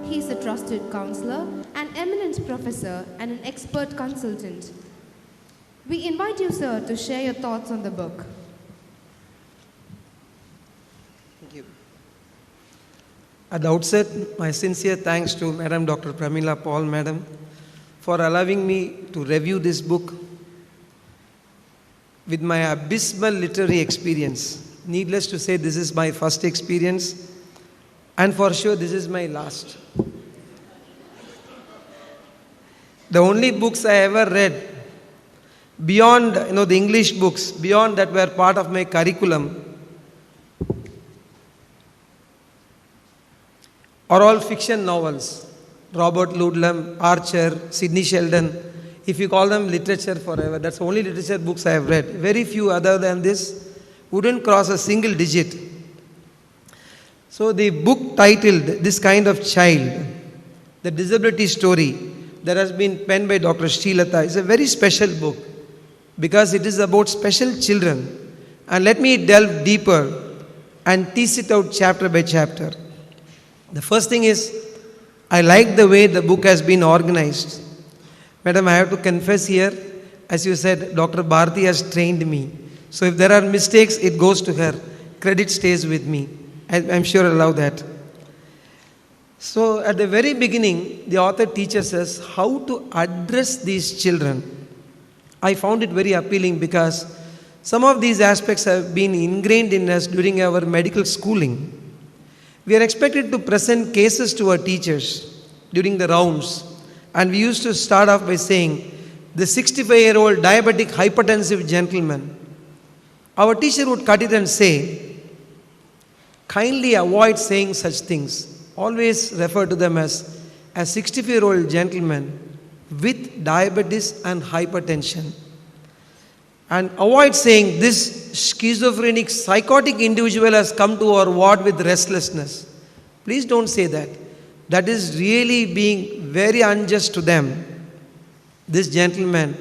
He is a trusted counselor, an eminent professor, and an expert consultant. We invite you, sir, to share your thoughts on the book. Thank you. At the outset, my sincere thanks to Madam Dr. Pramila Paul, Madam, for allowing me to review this book with my abysmal literary experience. Needless to say, this is my first experience, and for sure this is my last. The only books I ever read beyond, the English books, beyond that were part of my curriculum, are all fiction novels. Robert Ludlum, Archer, Sidney Sheldon. If you call them literature forever, that's the only literature books I have read. Very few other than this wouldn't cross a single digit. So the book titled This Kind of Child, the disability story that has been penned by Dr. Srilata, is a very special book because it is about special children. And let me delve deeper and tease it out chapter by chapter. The first thing is, I like the way the book has been organized. Madam, I have to confess here, as you said, Dr. Bharti has trained me. So if there are mistakes, it goes to her. Credit stays with me. I'm sure I'll allow that. So at the very beginning, the author teaches us how to address these children. I found it very appealing because some of these aspects have been ingrained in us during our medical schooling. We are expected to present cases to our teachers during the rounds, and we used to start off by saying, the 65-year-old diabetic hypertensive gentleman. Our teacher would cut it and say, kindly avoid saying such things. Always refer to them as a 65-year-old gentleman with diabetes and hypertension. And avoid saying this schizophrenic, psychotic individual has come to our ward with restlessness. Please don't say that. That is really being very unjust to them. This gentleman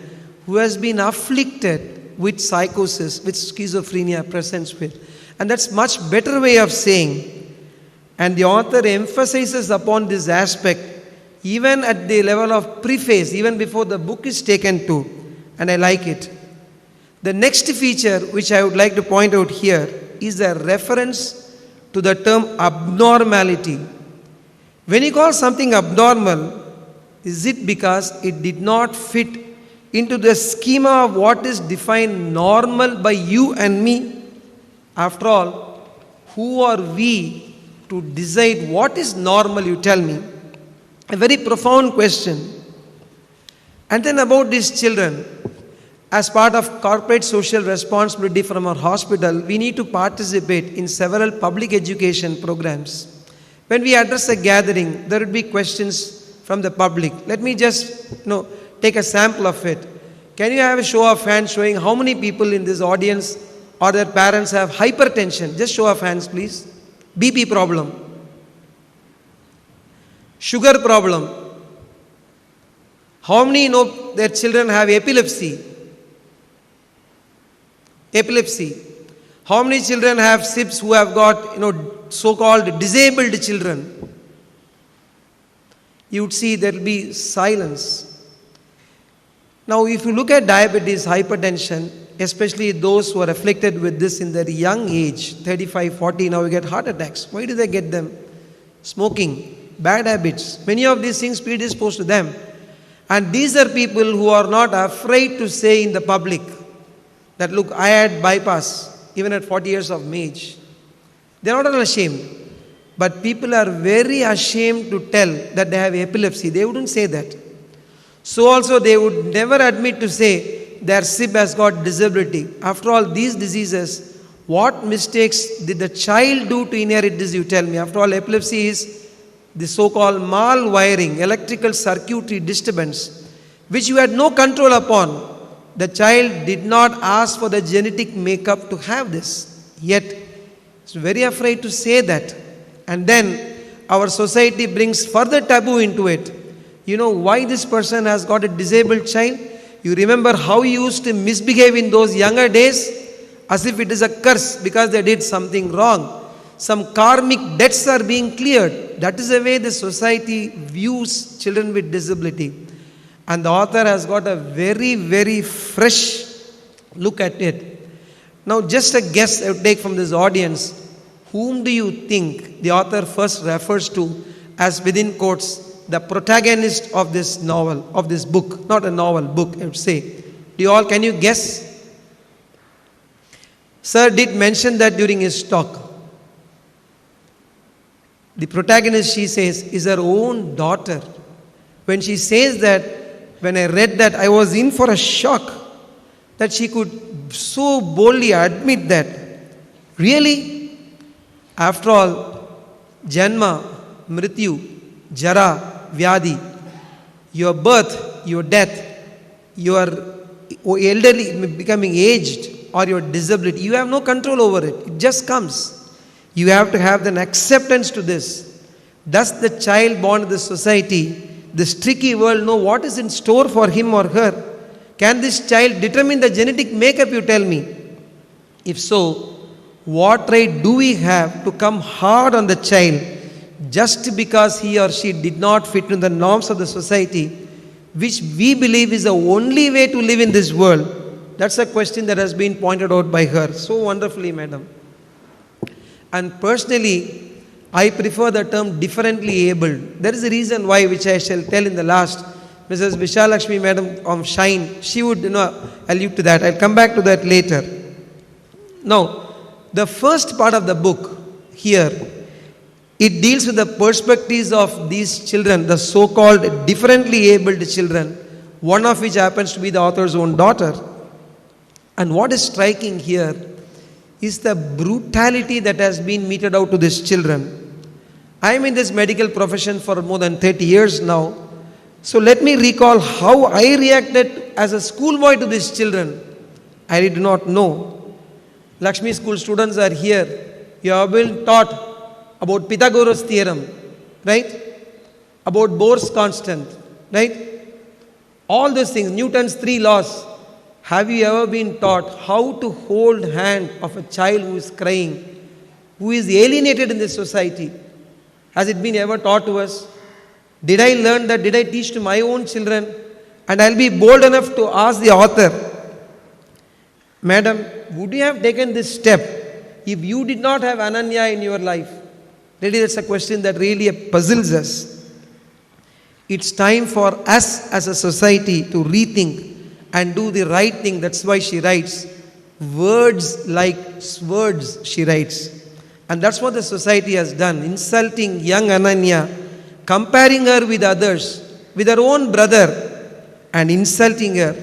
who has been afflicted with psychosis, with schizophrenia presents with. And that's much better way of saying. And the author emphasizes upon this aspect even at the level of preface, even before the book is taken to. And I like it. The next feature which I would like to point out here is a reference to the term abnormality. When you call something abnormal, is it because it did not fit into the schema of what is defined normal by you and me? After all, who are we to decide what is normal, you tell me? A very profound question. And then about these children, as part of corporate social responsibility from our hospital, we need to participate in several public education programs. When we address a gathering, there would be questions from the public. Let me just take a sample of it. Can you have a show of hands showing how many people in this audience or their parents have hypertension? Just show of hands, please. BP problem. Sugar problem. How many know their children have epilepsy? Epilepsy. How many children have SIBs who have got, so-called disabled children? You would see there will be silence. Now, if you look at diabetes, hypertension, especially those who are afflicted with this in their young age, 35, 40, now you get heart attacks. Why do they get them? Smoking, bad habits. Many of these things predispose to them. And these are people who are not afraid to say in the public that, look, I had bypass even at 40 years of age. They are not ashamed. But people are very ashamed to tell that they have epilepsy. They wouldn't say that. So also they would never admit to say their SIB has got disability. After all, these diseases, what mistakes did the child do to inherit this, you tell me? After all, epilepsy is the so-called malwiring, electrical circuitry disturbance, which you had no control upon. The child did not ask for the genetic makeup to have this. Yet, he's very afraid to say that. And then, our society brings further taboo into it. You know why this person has got a disabled child? You remember how he used to misbehave in those younger days? as if it is a curse because they did something wrong. Some karmic debts are being cleared. That is the way the society views children with disability. And the author has got a very, very fresh look at it. Now, just a guess I would take from this audience. Whom do you think the author first refers to as, within quotes, the protagonist of this novel, of this book? Not a novel, book, I would say. Can you guess? Sir did mention that during his talk. The protagonist, she says, is her own daughter. When she says that, when I read that, I was in for a shock that she could so boldly admit that. Really? After all, Janma, Mrityu, Jara, Vyadi, your birth, your death, your elderly, becoming aged, or your disability, you have no control over it. It just comes. You have to have an acceptance to this. Does the child born in this society, this tricky world, know what is in store for him or her? Can this child determine the genetic makeup, you tell me? If so, what right do we have to come hard on the child just because he or she did not fit into the norms of the society, which we believe is the only way to live in this world? That's a question that has been pointed out by her so wonderfully, madam. And personally, I prefer the term differently abled. There is a reason why, which I shall tell in the last. Mrs. Vishalakshmi, madam of Shine, she would allude to that. I'll come back to that later. Now, the first part of the book here, it deals with the perspectives of these children, the so-called differently abled children, one of which happens to be the author's own daughter. And what is striking here is the brutality that has been meted out to these children. I am in this medical profession for more than 30 years now. So let me recall how I reacted as a schoolboy to these children. I did not know. Lakshmi school students are here. You have been taught about Pythagoras theorem, right? About Bohr's constant, right? All those things, Newton's 3 laws. Have you ever been taught how to hold hand of a child who is crying, who is alienated in this society? Has it been ever taught to us? Did I learn that? Did I teach to my own children? And I'll be bold enough to ask the author, madam, would you have taken this step if you did not have Ananya in your life? Really, that's a question that really puzzles us. It's time for us as a society to rethink and do the right thing. That's why she writes, words like swords, she writes. And that's what the society has done, insulting young Ananya, comparing her with others, with her own brother, and insulting her.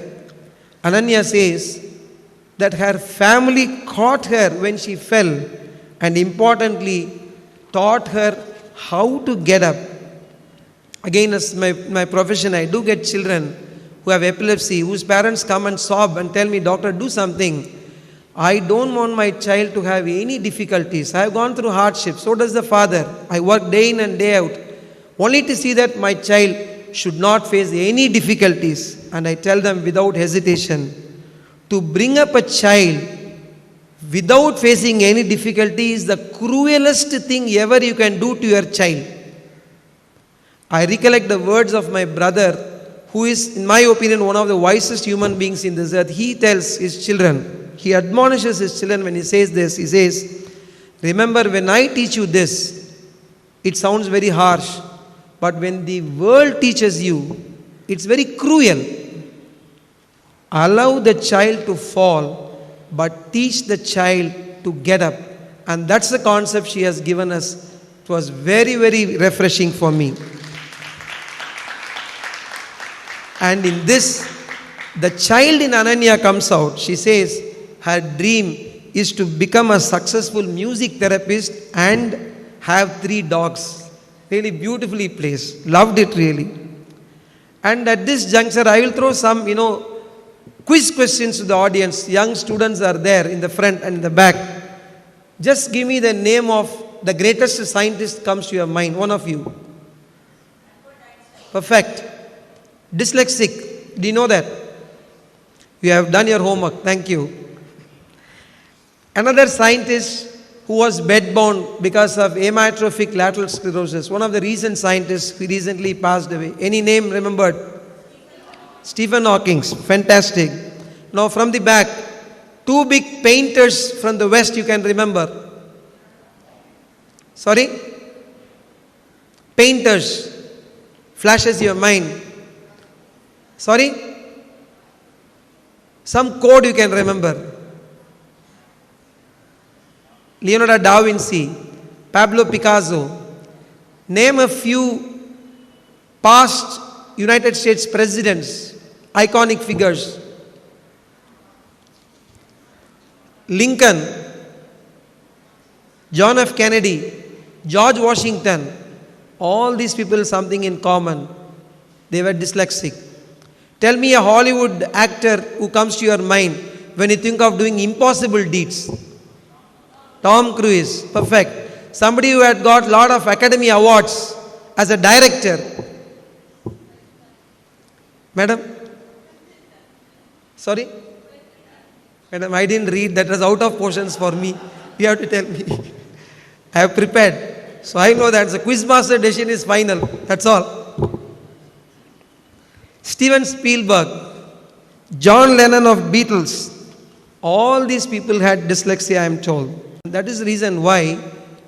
Ananya says that her family caught her when she fell, and importantly, taught her how to get up. Again, as my profession, I do get children who have epilepsy, whose parents come and sob and tell me, doctor, do something. I don't want my child to have any difficulties. I have gone through hardship. So does the father. I work day in and day out, only to see that my child should not face any difficulties. And I tell them without hesitation, to bring up a child without facing any difficulty is the cruelest thing ever you can do to your child. I recollect the words of my brother, who is, in my opinion, one of the wisest human beings in this earth. He tells his children, he admonishes his children when he says this, he says, remember, when I teach you this, it sounds very harsh, but when the world teaches you, it's very cruel. Allow the child to fall, but teach the child to get up. And that's the concept she has given us. It was very, very refreshing for me. And in this, the child in Ananya comes out. She says her dream is to become a successful music therapist and have 3 dogs. Really beautifully placed. Loved it really. And at this juncture, I will throw some, quiz questions to the audience. Young students are there in the front and in the back. Just give me the name of the greatest scientist comes to your mind. One of you. Perfect. Dyslexic. Do you know that? You have done your homework. Thank you. Another scientist who was bedbound because of amyotrophic lateral sclerosis. One of the recent scientists who recently passed away. Any name remembered? Stephen Hawking. Fantastic. Now from the back, two big painters from the West you can remember. Sorry? Painters. Flashes your mind. Sorry? Some code you can remember. Leonardo da Vinci, Pablo Picasso. Name a few past United States presidents, iconic figures. Lincoln, John F. Kennedy, George Washington. All these people something in common. They were dyslexic. Tell me a Hollywood actor who comes to your mind when you think of doing impossible deeds. Tom Cruise, perfect. Somebody who had got a lot of Academy Awards as a director. Madam? Sorry? Madam, I didn't read. That was out of portions for me. You have to tell me. I have prepared. So I know that the quizmaster decision is final. That's all. Steven Spielberg, John Lennon of Beatles. All these people had dyslexia, I am told. That is the reason why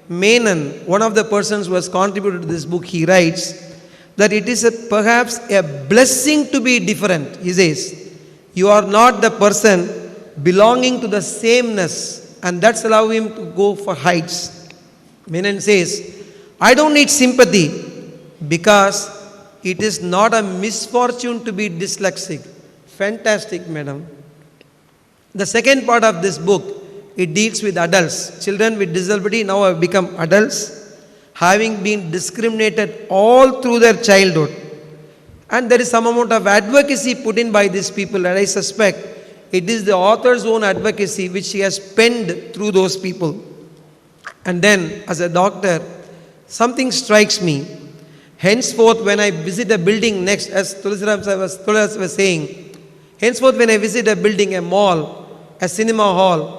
Menon, one of the persons who has contributed to this book, he writes that it is perhaps a blessing to be different. He says, you are not the person belonging to the sameness, and that's allowing him to go for heights. Menon says, I don't need sympathy because it is not a misfortune to be dyslexic. Fantastic, madam. The second part of this book, it deals with adults. Children with disability now have become adults, having been discriminated all through their childhood. And there is some amount of advocacy put in by these people, and I suspect it is the author's own advocacy which he has penned through those people. And then, as a doctor, something strikes me. Henceforth, when I visit a building next, as Thulasiraj was saying, henceforth when I visit a building, a mall, a cinema hall,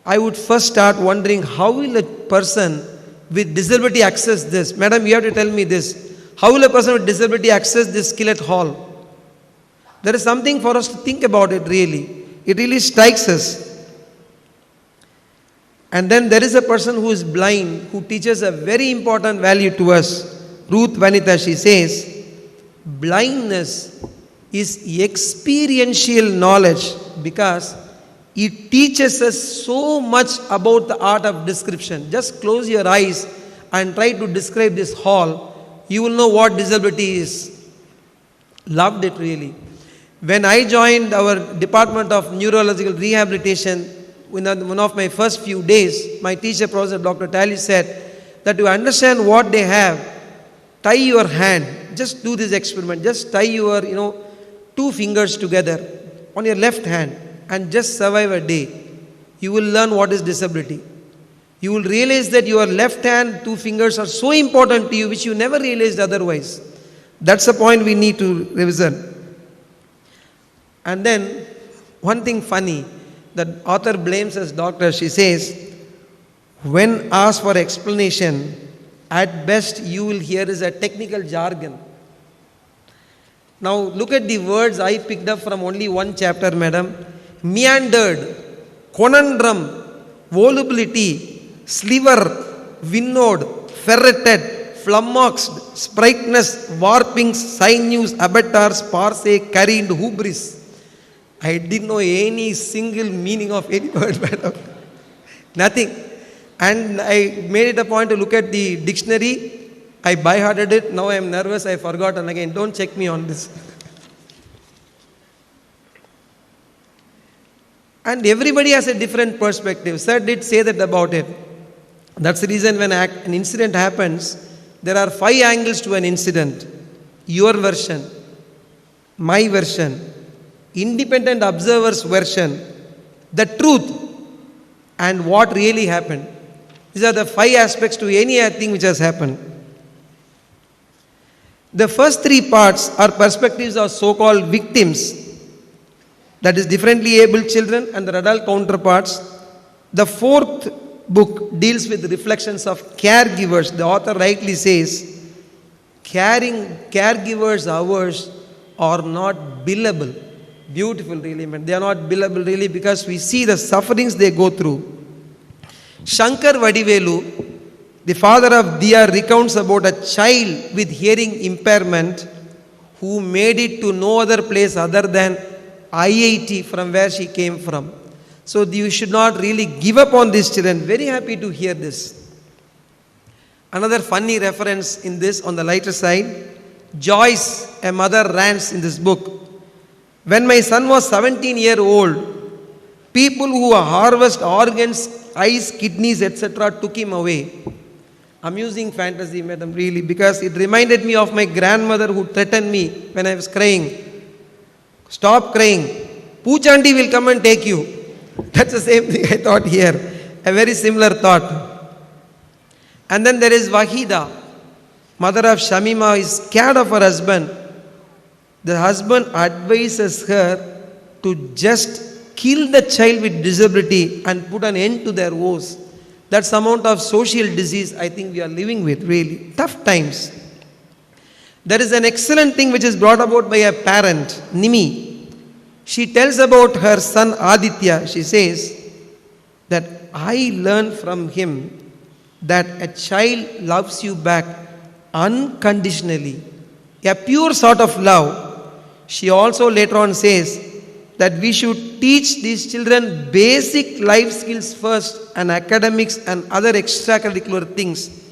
I would first start wondering how will a person with disability access this? Madam, you have to tell me this. How will a person with disability access this SCILET hall? There is something for us to think about it really. It really strikes us. And then there is a person who is blind, who teaches a very important value to us. Ruth Vanitha, she says, blindness is experiential knowledge because it teaches us so much about the art of description. Just close your eyes and try to describe this hall. You will know what disability is. Loved it really. When I joined our Department of Neurological Rehabilitation, one of my first few days, my teacher, Professor Dr. Talley, said that to understand what they have, tie your hand. Just do this experiment. Just tie your, two fingers together on your left hand and just survive a day. You will learn what is disability. You will realize that your left hand, two fingers are so important to you, which you never realized otherwise. That's the point we need to revisit. And then, one thing funny, the author blames us doctor. She says, when asked for explanation, at best you will hear is a technical jargon. Now look at the words I picked up from only one chapter, madam. Meandered, conundrum, volubility, sliver, winnowed, ferreted, flummoxed, sprightness, warpings, sinews, abattoirs, parse, carried, hubris. I didn't know any single meaning of any word, madam. Nothing. And I made it a point to look at the dictionary. I by-hearted it. Now I am nervous. I forgot. And again, don't check me on this. And everybody has a different perspective. Sir did say that about it. That's the reason when an incident happens, there are 5 angles to an incident. Your version, my version, independent observer's version, the truth, and what really happened. These are the 5 aspects to any thing which has happened. The first 3 parts are perspectives of so-called victims, that is differently abled children and their adult counterparts, The fourth book deals with reflections of caregivers. The author rightly says, caregivers' hours are not billable. Beautiful, really, man. They are not billable, really, because we see the sufferings they go through. Shankar Vadivelu, the father of Diya, recounts about a child with hearing impairment who made it to no other place other than IIT from where she came from. So you should not really give up on these children. Very happy to hear this. Another funny reference in this on the lighter side, Joyce, a mother, rants in this book. When my son was 17-year-old, people who harvest organs, eyes, kidneys, etc. took him away. Amusing fantasy, madam, really, because it reminded me of my grandmother who threatened me when I was crying. Stop crying. Poochandi will come and take you. That's the same thing I thought here. A very similar thought. And then there is Wahida, mother of Shamima, is scared of her husband. The husband advises her to just kill the child with disability and put an end to their woes. That's the amount of social disease I think we are living with, really. Tough times. There is an excellent thing which is brought about by a parent, Nimi. She tells about her son Aditya. She says that I learned from him that a child loves you back unconditionally. A pure sort of love. She also later on says that we should teach these children basic life skills first and academics and other extracurricular things.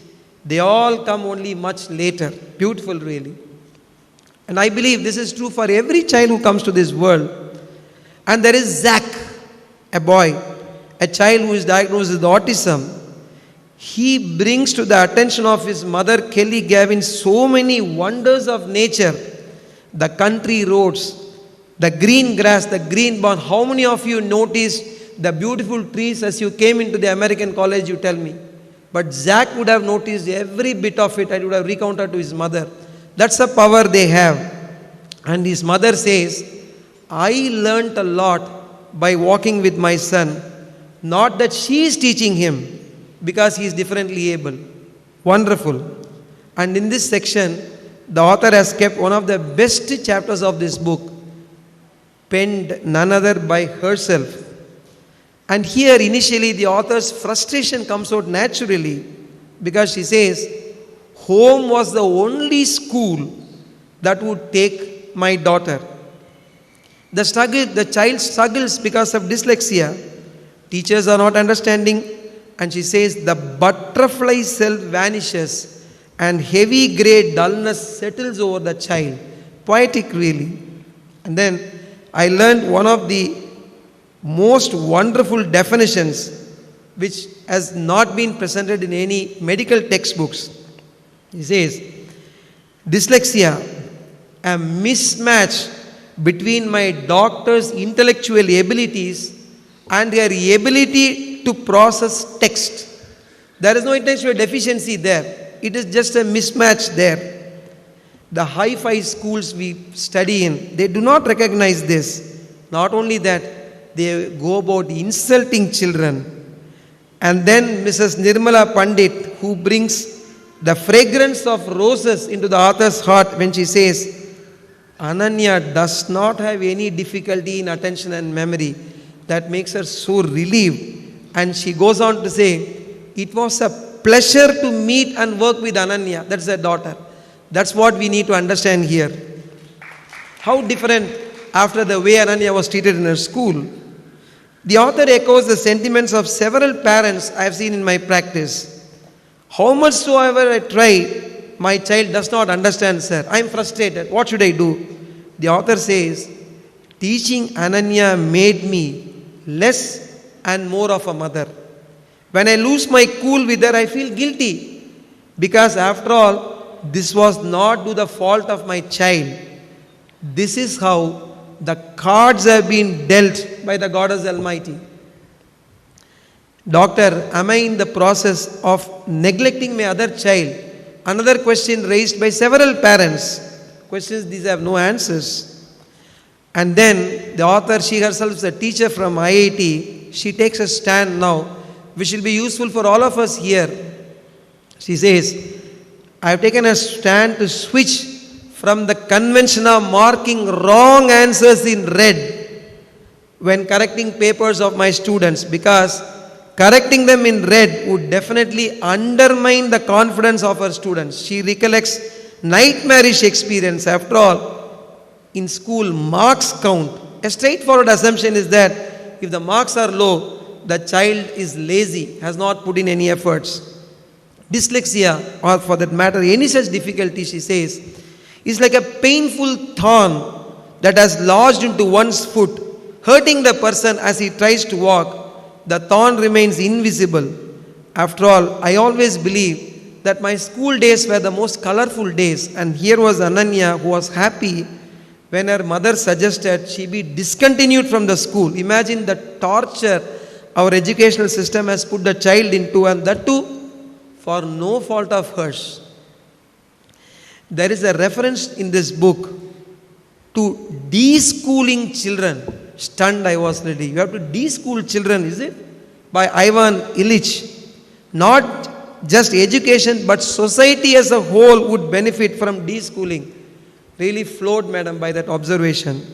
They all come only much later. Beautiful, really. And I believe this is true for every child who comes to this world. And there is Zach, a boy, a child who is diagnosed with autism. He brings to the attention of his mother, Kelly Gavin, so many wonders of nature. The country roads, the green grass, the green barn. How many of you noticed the beautiful trees as you came into the American college, you tell me? But Zach would have noticed every bit of it and would have recounted to his mother. That's the power they have. And his mother says, I learnt a lot by walking with my son. Not that she is teaching him, because he is differently able. Wonderful. And in this section, the author has kept one of the best chapters of this book, penned none other by herself. And here initially the author's frustration comes out naturally, because she says, home was the only school that would take my daughter. The child struggles because of dyslexia. Teachers are not understanding. And she says, the butterfly self vanishes and heavy grey dullness settles over the child. Poetic, really. And then I learned one of the most wonderful definitions which has not been presented in any medical textbooks. He says, dyslexia, a mismatch between my daughter's intellectual abilities and their ability to process text. There is no intellectual deficiency there. It is just a mismatch there. The hi-fi schools we study in, they do not recognize this. Not only that, they go about insulting children. And then Mrs. Nirmala Pandit, who brings the fragrance of roses into the author's heart when she says, Ananya does not have any difficulty in attention and memory. That makes her so relieved. And she goes on to say, it was a pleasure to meet and work with Ananya. That's her daughter. That's what we need to understand here. How different after the way Ananya was treated in her school. The author echoes the sentiments of several parents I have seen in my practice. How much soever I try, my child does not understand, sir. I am frustrated. What should I do? The author says, teaching Ananya made me less and more of a mother. When I lose my cool with her, I feel guilty. Because after all, this was not to the fault of my child. This is how the cards have been dealt by the Goddess Almighty. Doctor, am I in the process of neglecting my other child? Another question raised by several parents. Questions these have no answers. And then the author, she herself is a teacher from IIT. she takes a stand now, which will be useful for all of us here. She says, I have taken a stand to switch from the convention of marking wrong answers in red when correcting papers of my students, because correcting them in red would definitely undermine the confidence of her students. She recollects nightmarish experience. After all, in school, marks count. A straightforward assumption is that if the marks are low, the child is lazy, has not put in any efforts. Dyslexia, or for that matter, any such difficulty, she says, is like a painful thorn that has lodged into one's foot, hurting the person as he tries to walk. The thorn remains invisible. After all, I always believe that my school days were the most colorful days, and here was Ananya who was happy when her mother suggested she be discontinued from the school. Imagine the torture our educational system has put the child into, and that too for no fault of hers. There is a reference in this book to de-schooling children. Stunned I was really. You have to de-school children, is it? By Ivan Illich. Not just education, but society as a whole would benefit from de-schooling. Really floored, madam, by that observation.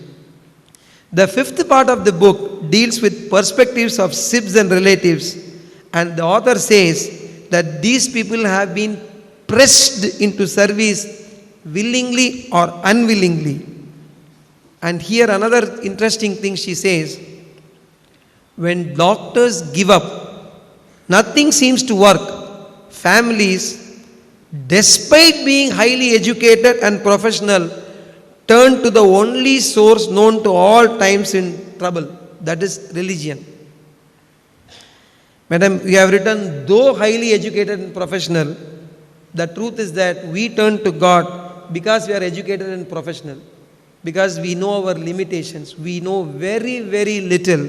The fifth part of the book deals with perspectives of sibs and relatives, and the author says that these people have been pressed into service willingly or unwillingly. And here another interesting thing she says, when doctors give up, nothing seems to work. Families, despite being highly educated and professional, turn to the only source known to all times in trouble, that is religion. Madam, we have written, though highly educated and professional, the truth is that we turn to God because we are educated and professional, because we know our limitations. We know very, very little,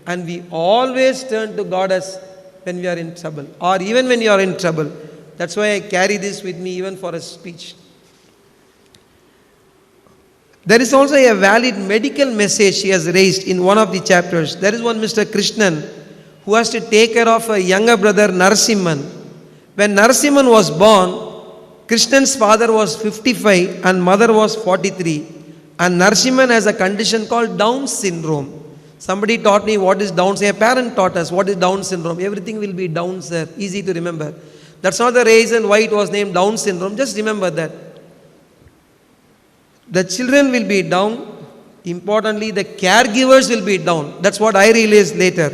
and we always turn to God as when we are in trouble, or even when you are in trouble. That's why I carry this with me even for a speech. There is also a valid medical message she has raised in one of the chapters. There is one Mr. Krishnan who has to take care of a younger brother, Narasimhan. When Narasimhan was born, Krishnan's father was 55 and mother was 43. And Narasimhan has a condition called Down syndrome. Somebody taught me what is Down syndrome. A parent taught us what is Down syndrome. Everything will be down, sir. Easy to remember. That's not the reason why it was named Down syndrome. Just remember that. The children will be down. Importantly, the caregivers will be down. That's what I realized later.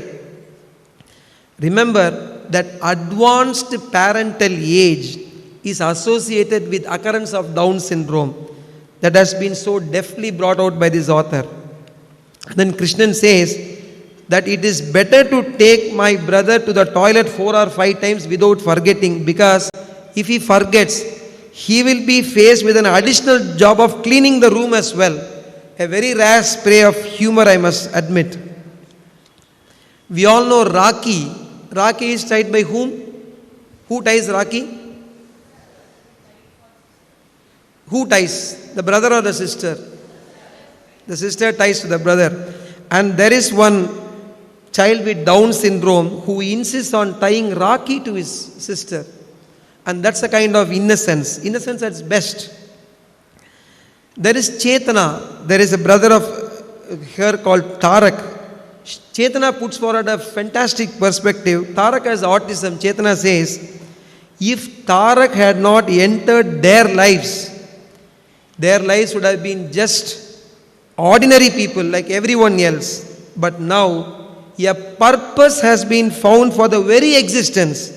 Remember that advanced parental age is associated with occurrence of Down syndrome. That has been so deftly brought out by this author. Then Krishnan says that it is better to take my brother to the toilet 4 or 5 times without forgetting, because if he forgets, he will be faced with an additional job of cleaning the room as well. A very rare spray of humor, I must admit. We all know Rakhi. Rakhi is tied by whom? Who ties Rakhi? Who ties? The brother or the sister? The sister ties to the brother. And there is one child with Down syndrome who insists on tying Rakhi to his sister. And that's a kind of innocence. Innocence at its best. There is Chetana. There is a brother of her called Tarak. Chetana puts forward a fantastic perspective. Tarak has autism. Chetana says, if Tarak had not entered their lives would have been just ordinary people like everyone else. But now, a purpose has been found for the very existence.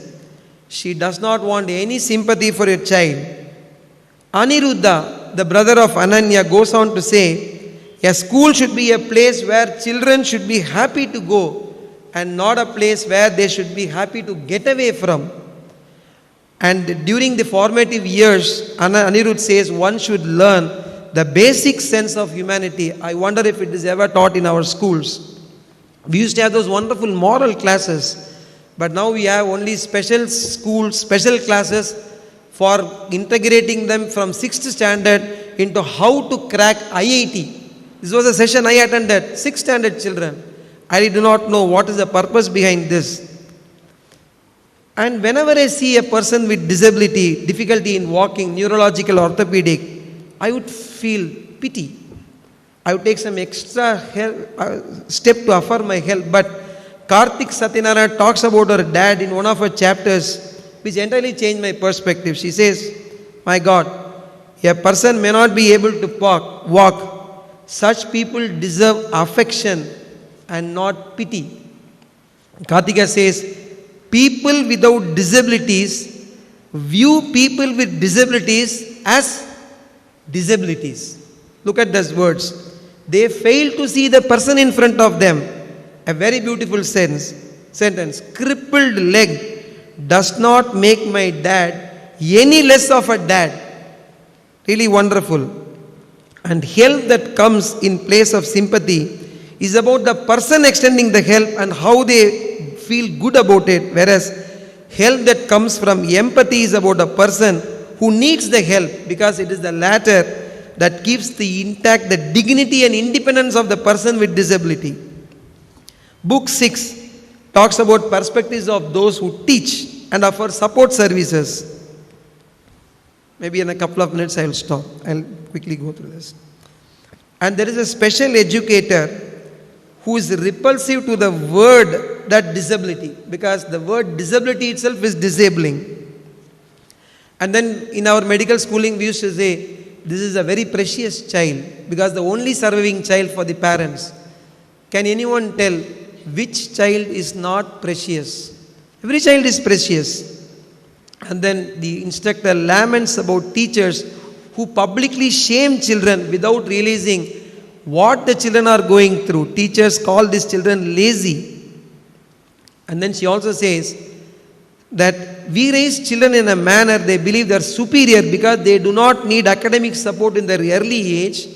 She does not want any sympathy for her child. Aniruddha, the brother of Ananya, goes on to say, a school should be a place where children should be happy to go, and not a place where they should be happy to get away from. And during the formative years, Anirudh says one should learn the basic sense of humanity. I wonder if it is ever taught in our schools. We used to have those wonderful moral classes, but now we have only special schools, special classes for integrating them from 6th standard into how to crack IIT. This was a session I attended, 6th standard children. I do not know what is the purpose behind this. And whenever I see a person with disability, difficulty in walking, neurological, orthopedic, I would feel pity. I would take some extra step to offer my help. But Karthik Satyanarayana talks about her dad in one of her chapters, which entirely changed my perspective. She says, my God, a person may not be able to walk. Such people deserve affection and not pity. Karthika says, people without disabilities view people with disabilities as disabilities. Look at those words. They fail to see the person in front of them. A very beautiful sentence. Crippled leg does not make my dad any less of a dad. Really wonderful. And help that comes in place of sympathy is about the person extending the help and how they feel good about it. Whereas help that comes from empathy is about a person who needs the help, because it is the latter that keeps the intact the dignity and independence of the person with disability. Book 6 talks about perspectives of those who teach and offer support services. Maybe in a couple of minutes I will stop. I'll quickly go through this. And there is a special educator who is repulsive to the word that disability, because the word disability itself is disabling. And then in our medical schooling we used to say, this is a very precious child, because the only surviving child for the parents. Can anyone tell which child is not precious? Every child is precious. And then the instructor laments about teachers who publicly shame children without realizing what the children are going through. Teachers call these children lazy. And then she also says that we raise children in a manner they believe they are superior because they do not need academic support in their early age.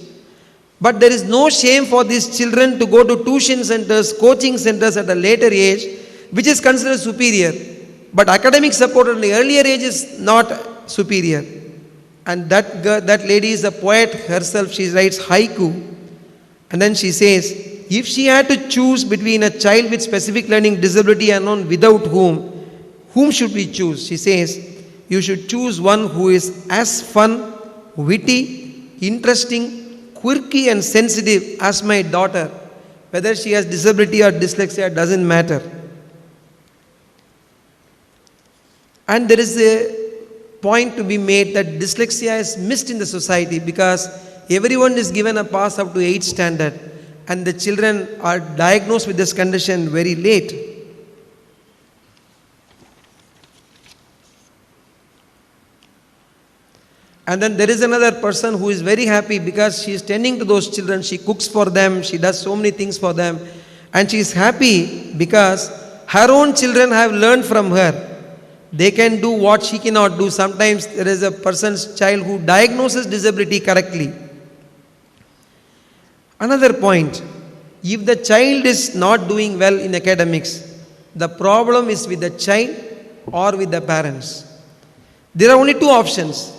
But there is no shame for these children to go to tuition centers, coaching centers at a later age, which is considered superior. But academic support at the earlier age is not superior. And that lady is a poet herself. She writes haiku. And then she says, if she had to choose between a child with specific learning disability and one without whom should we choose? She says, you should choose one who is as fun, witty, interesting, quirky and sensitive as my daughter. Whether she has disability or dyslexia doesn't matter. And there is a point to be made that dyslexia is missed in the society, because everyone is given a pass up to 8th standard and the children are diagnosed with this condition very late. And then there is another person who is very happy because she is tending to those children. She cooks for them. She does so many things for them. And she is happy because her own children have learned from her. They can do what she cannot do. Sometimes there is a person's child who diagnoses disability correctly. Another point, if the child is not doing well in academics, the problem is with the child or with the parents. There are only two options.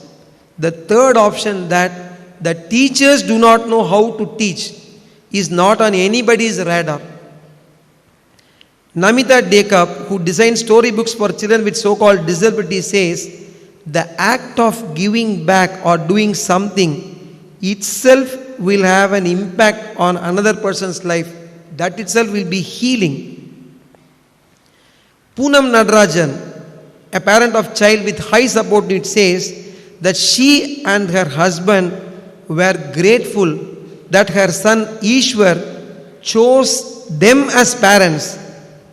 The third option, that the teachers do not know how to teach, is not on anybody's radar. Namita Dekab, who designed storybooks for children with so-called disability, says, the act of giving back or doing something itself will have an impact on another person's life. That itself will be healing. Poonam Nadarajan, a parent of child with high support needs, says that she and her husband were grateful that her son Ishwar chose them as parents,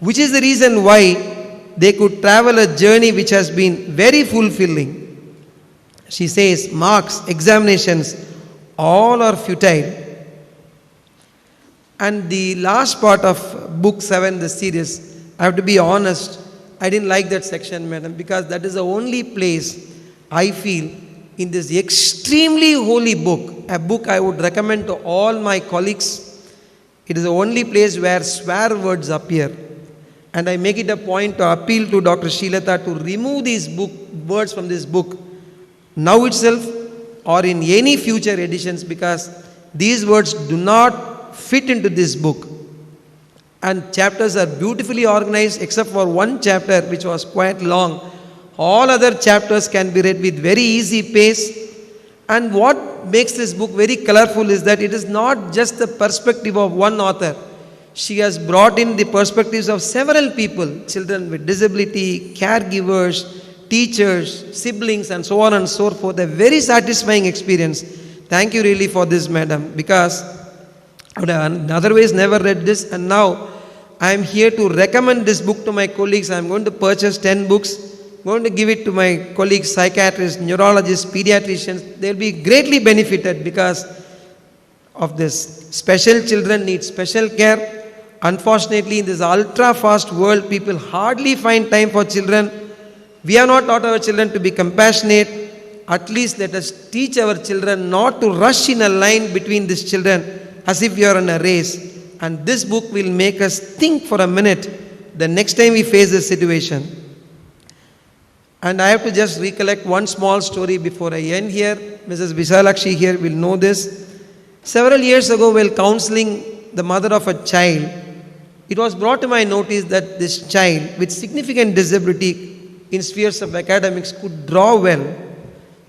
which is the reason why they could travel a journey which has been very fulfilling. She says, marks, examinations, all are futile. And the last part of book 7, the series, I have to be honest, I didn't like that section, madam, because that is the only place I feel in this extremely holy book, a book I would recommend to all my colleagues. It is the only place where swear words appear. And I make it a point to appeal to Dr. Srilata to remove these words from this book now itself or in any future editions, because these words do not fit into this book. and chapters are beautifully organized except for one chapter which was quite long. All other chapters can be read with very easy pace. And what makes this book very colorful is that it is not just the perspective of one author. She has brought in the perspectives of several people, children with disability, caregivers, teachers, siblings, and so on and so forth. A very satisfying experience. Thank you really for this, madam, because I would have otherwise never read this, and now I am here to recommend this book to my colleagues. I am going to purchase 10 books, going to give it to my colleagues, psychiatrists, neurologists, pediatricians. They will be greatly benefited because of this. Special children need special care. Unfortunately, in this ultra-fast world, people hardly find time for children. We have not taught our children to be compassionate. At least let us teach our children not to rush in a line between these children as if we are in a race. And this book will make us think for a minute the next time we face this situation. And I have to just recollect one small story before I end here. Mrs. Visalakshi here will know this. Several years ago, while counseling the mother of a child, it was brought to my notice that this child with significant disability in spheres of academics could draw well.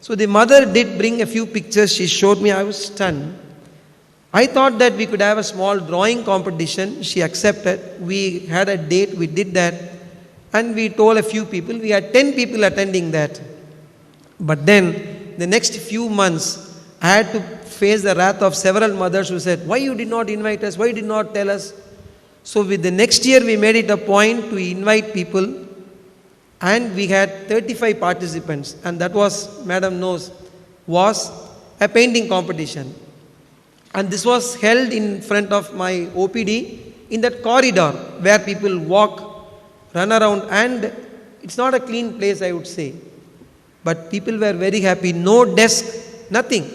So the mother did bring a few pictures. She showed me. I was stunned. I thought that we could have a small drawing competition. She accepted. We had a date. We did that. And we told a few people. We had 10 people attending that. But then, the next few months, I had to face the wrath of several mothers who said, why you did not invite us? Why you did not tell us? So with the next year, we made it a point to invite people. And we had 35 participants. And that was, Madam knows, was a painting competition. And this was held in front of my OPD in that corridor where people walk, run around, and it's not a clean place, I would say. But people were very happy. No desk, nothing.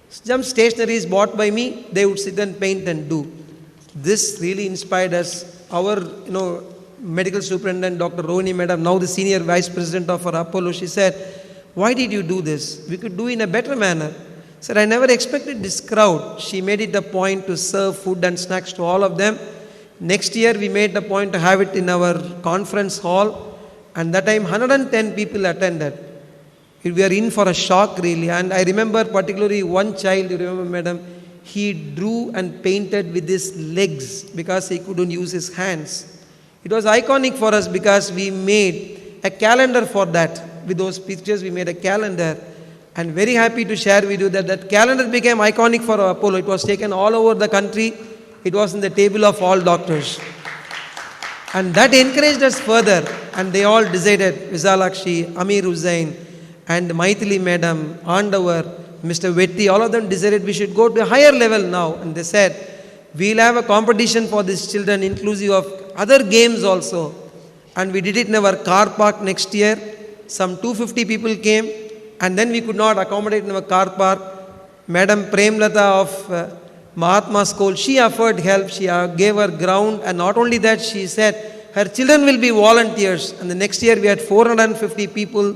Some stationery is bought by me, they would sit and paint and do. This really inspired us. Our, medical superintendent, Dr. Rohini Madam, now the senior vice president of our Apollo, she said, why did you do this? We could do in a better manner. Said, I never expected this crowd. She made it a point to serve food and snacks to all of them. Next year, we made the point to have it in our conference hall. And that time, 110 people attended. We were in for a shock, really. And I remember particularly one child, you remember, madam, he drew and painted with his legs because he couldn't use his hands. It was iconic for us because we made a calendar for that. With those pictures, we made a calendar. And very happy to share with you that that calendar became iconic for Apollo. It was taken all over the country. It was in the table of all doctors. And that encouraged us further. And they all decided, Visalakshi, Amir Hussain, and Maithili Madam, Andavar, Mr. Vetti, all of them decided we should go to a higher level now. And they said, we'll have a competition for these children, inclusive of other games also. And we did it in our car park next year. Some 250 people came. And then we could not accommodate in our car park. Madam Premlata of Mahatma School, she offered help. She gave her ground. And not only that, she said, her children will be volunteers. And the next year we had 450 people.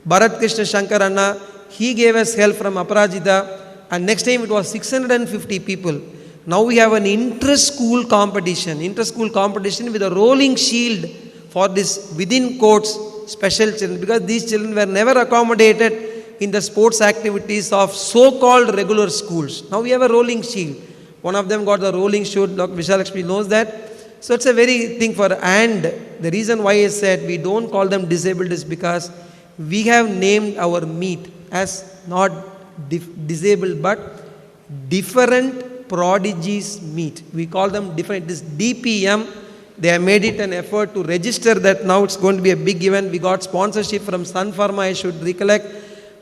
Bharat Krishna Shankar Anna, he gave us help from Aparajita. And next time it was 650 people. Now we have an inter-school competition with a rolling shield for this within courts special children, because these children were never accommodated in the sports activities of so-called regular schools. Now we have a rolling shield. One of them got the rolling shield. Dr. Visalakshmi knows that. So it's a very thing for, and the reason why I said we don't call them disabled is because we have named our meet as not disabled but different prodigies meet. We call them different. This DPM, they have made it an effort to register that now it's going to be a big event. We got sponsorship from Sun Pharma, I should recollect,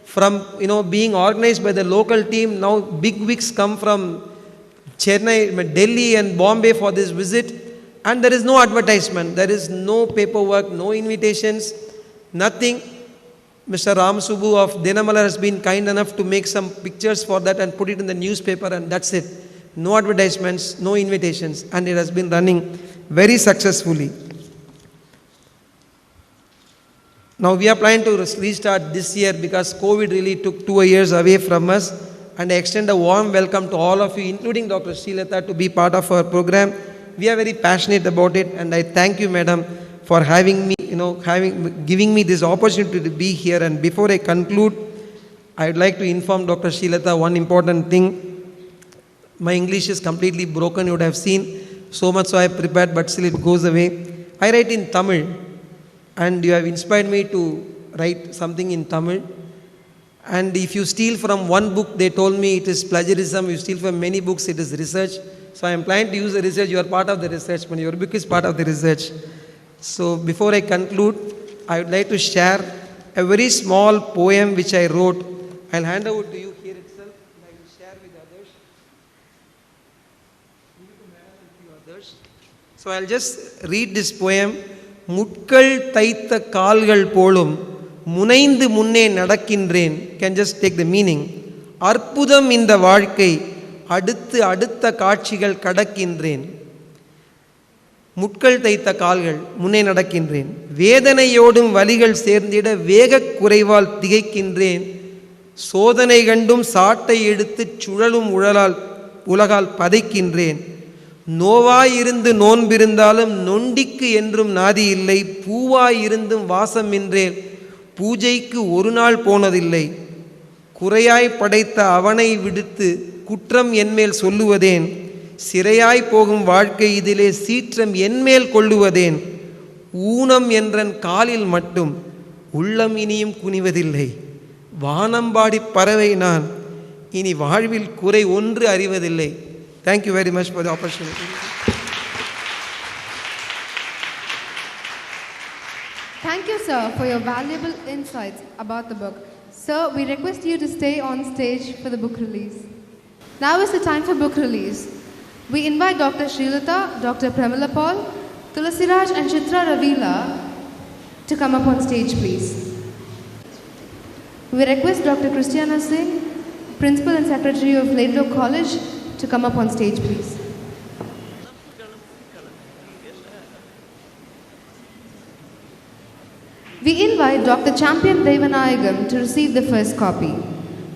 from being organized by the local team. Now big wigs come from Chennai, Delhi and Bombay for this visit. And there is no advertisement. There is no paperwork, no invitations, nothing. Mr. Ram Subbu of Denamala has been kind enough to make some pictures for that and put it in the newspaper, and that's it. No advertisements, no invitations, and it has been running very successfully. Now we are planning to restart this year because COVID really took 2 years away from us, and I extend a warm welcome to all of you, including Dr. Srilata, to be part of our program. we are very passionate about it, and I thank you, madam, for having me, giving me this opportunity to be here. And before I conclude, I would like to inform Dr. Srilata one important thing. My English is completely broken. You would have seen so much, so I prepared, but still it goes away. I write in Tamil, and you have inspired me to write something in Tamil. And if you steal from one book, they told me it is plagiarism. You steal from many books, it is research. So I am planning to use the research. You are part of the research, but your book is part of the research. So before I conclude, I would like to share a very small poem which I wrote. I'll hand over to you here itself, and I will share with others. So I'll just read this poem. Mutkal taitha kalgal polum முனைந்து முன்னே நடக்கின்றேன். Can just take the meaning. அற்புதம் இந்த வாழ்க்கை, அடுத்து அடுத்த காட்சிகள் கடக்கின்றேன். முட்கள் தைத்த கால்கள் முன்னே நடக்கின்றேன். வேதனையோடும் வலிகள் சேர்ந்திட வேகக் குறைவால் திகைக்கின்றேன். சோதனை கண்டும் சாட்டை எடுத்து சுழலும் உலகால் பதைக்கின்றேன். நோவாயிருந்து நோன்பிருந்தாலும் நொண்டிக்கு என்றும் நாதி இல்லை. பூவாயிருந்தும் வாசமின்றேன், பூஜைக்கு ஒரு நாள் போனதில்லை. குறையாய் படைத்த அவனை விடுத்து குற்றம் என்மேல் சொல்லுவதேன். சிறையாய் போகும் வாழ்க்கை இதிலே சீற்றம் என்மேல் கொள்ளுவதேன். ஊனம் என்றன் காலில் மட்டும் உள்ளம் இனியும் குனிவதில்லை. வானம்பாடி பறவை நான், இனி வாழ்வில் குறை ஒன்று அறிவதில்லை. Thank you very much for the opportunity. Thank you, sir, for your valuable insights about the book. Sir, we request you to stay on stage for the book release. Now is the time for book release. We invite Dr. Srilata, Dr. Pramila Paul, Thulasiraj and Chitra Ravilla to come up on stage, please. We request Dr. Christiana Singh, Principal and Secretary of Ladlo College, to come up on stage, please. We invite Dr. Champion Devanayagam to receive the first copy.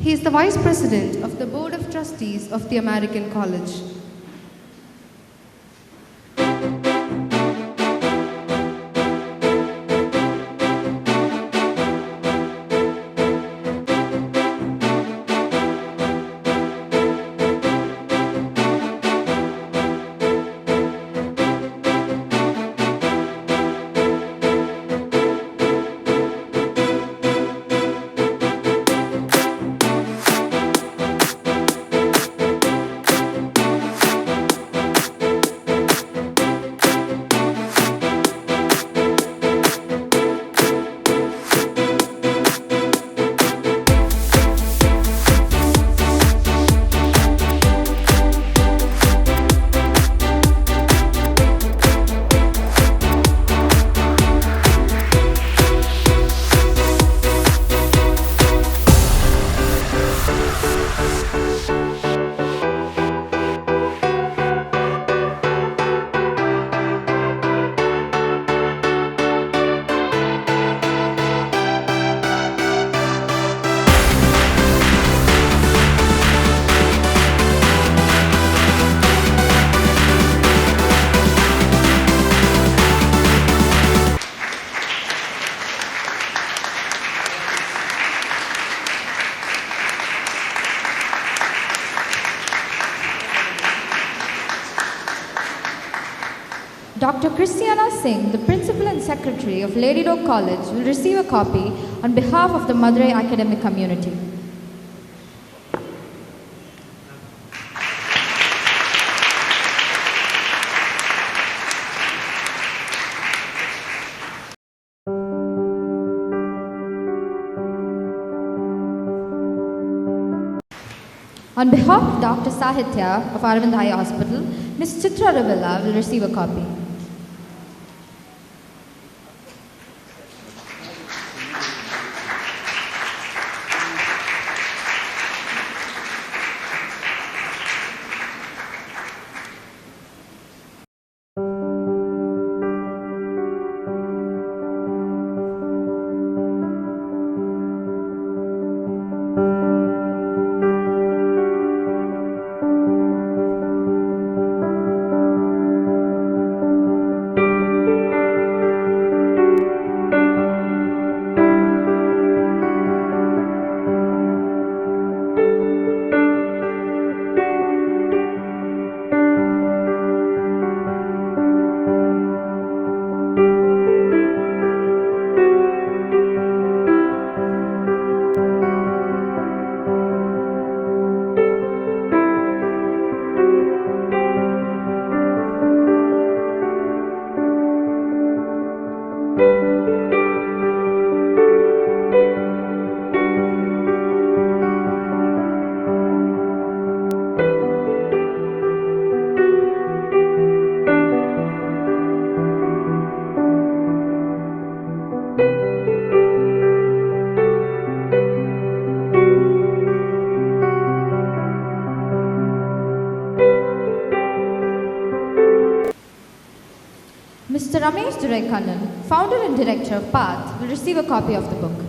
He is the Vice President of the Board of Trustees of the American College. Dr. Christiana Singh, the Principal and Secretary of Lady Doak College, will receive a copy on behalf of the Madurai academic community. On behalf of Dr. Sahitya of Aravind Eye Hospital, Ms. Chitra Ravilla will receive a copy. Mr. Ramesh Duraikannan, founder and director of PATH, will receive a copy of the book.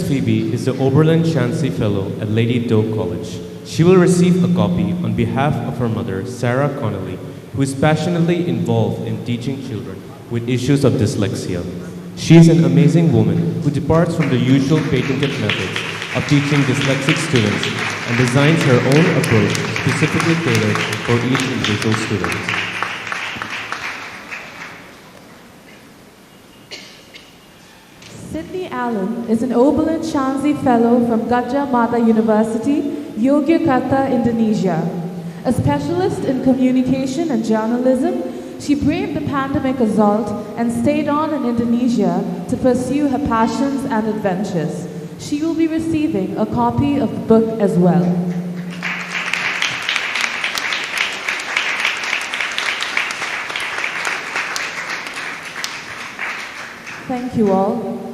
Phoebe is the Oberlin Chansey Fellow at Lady Doe College. She will receive a copy on behalf of her mother, Sarah Connolly, who is passionately involved in teaching children with issues of dyslexia. She is an amazing woman who departs from the usual patented methods of teaching dyslexic students and designs her own approach specifically tailored for each individual student. Sydney Allen is an Oberlin Chansey Fellow from Gadjah Mada University, Yogyakarta, Indonesia. A specialist in communication and journalism, she braved the pandemic assault and stayed on in Indonesia to pursue her passions and adventures. She will be receiving a copy of the book as well. Thank you all.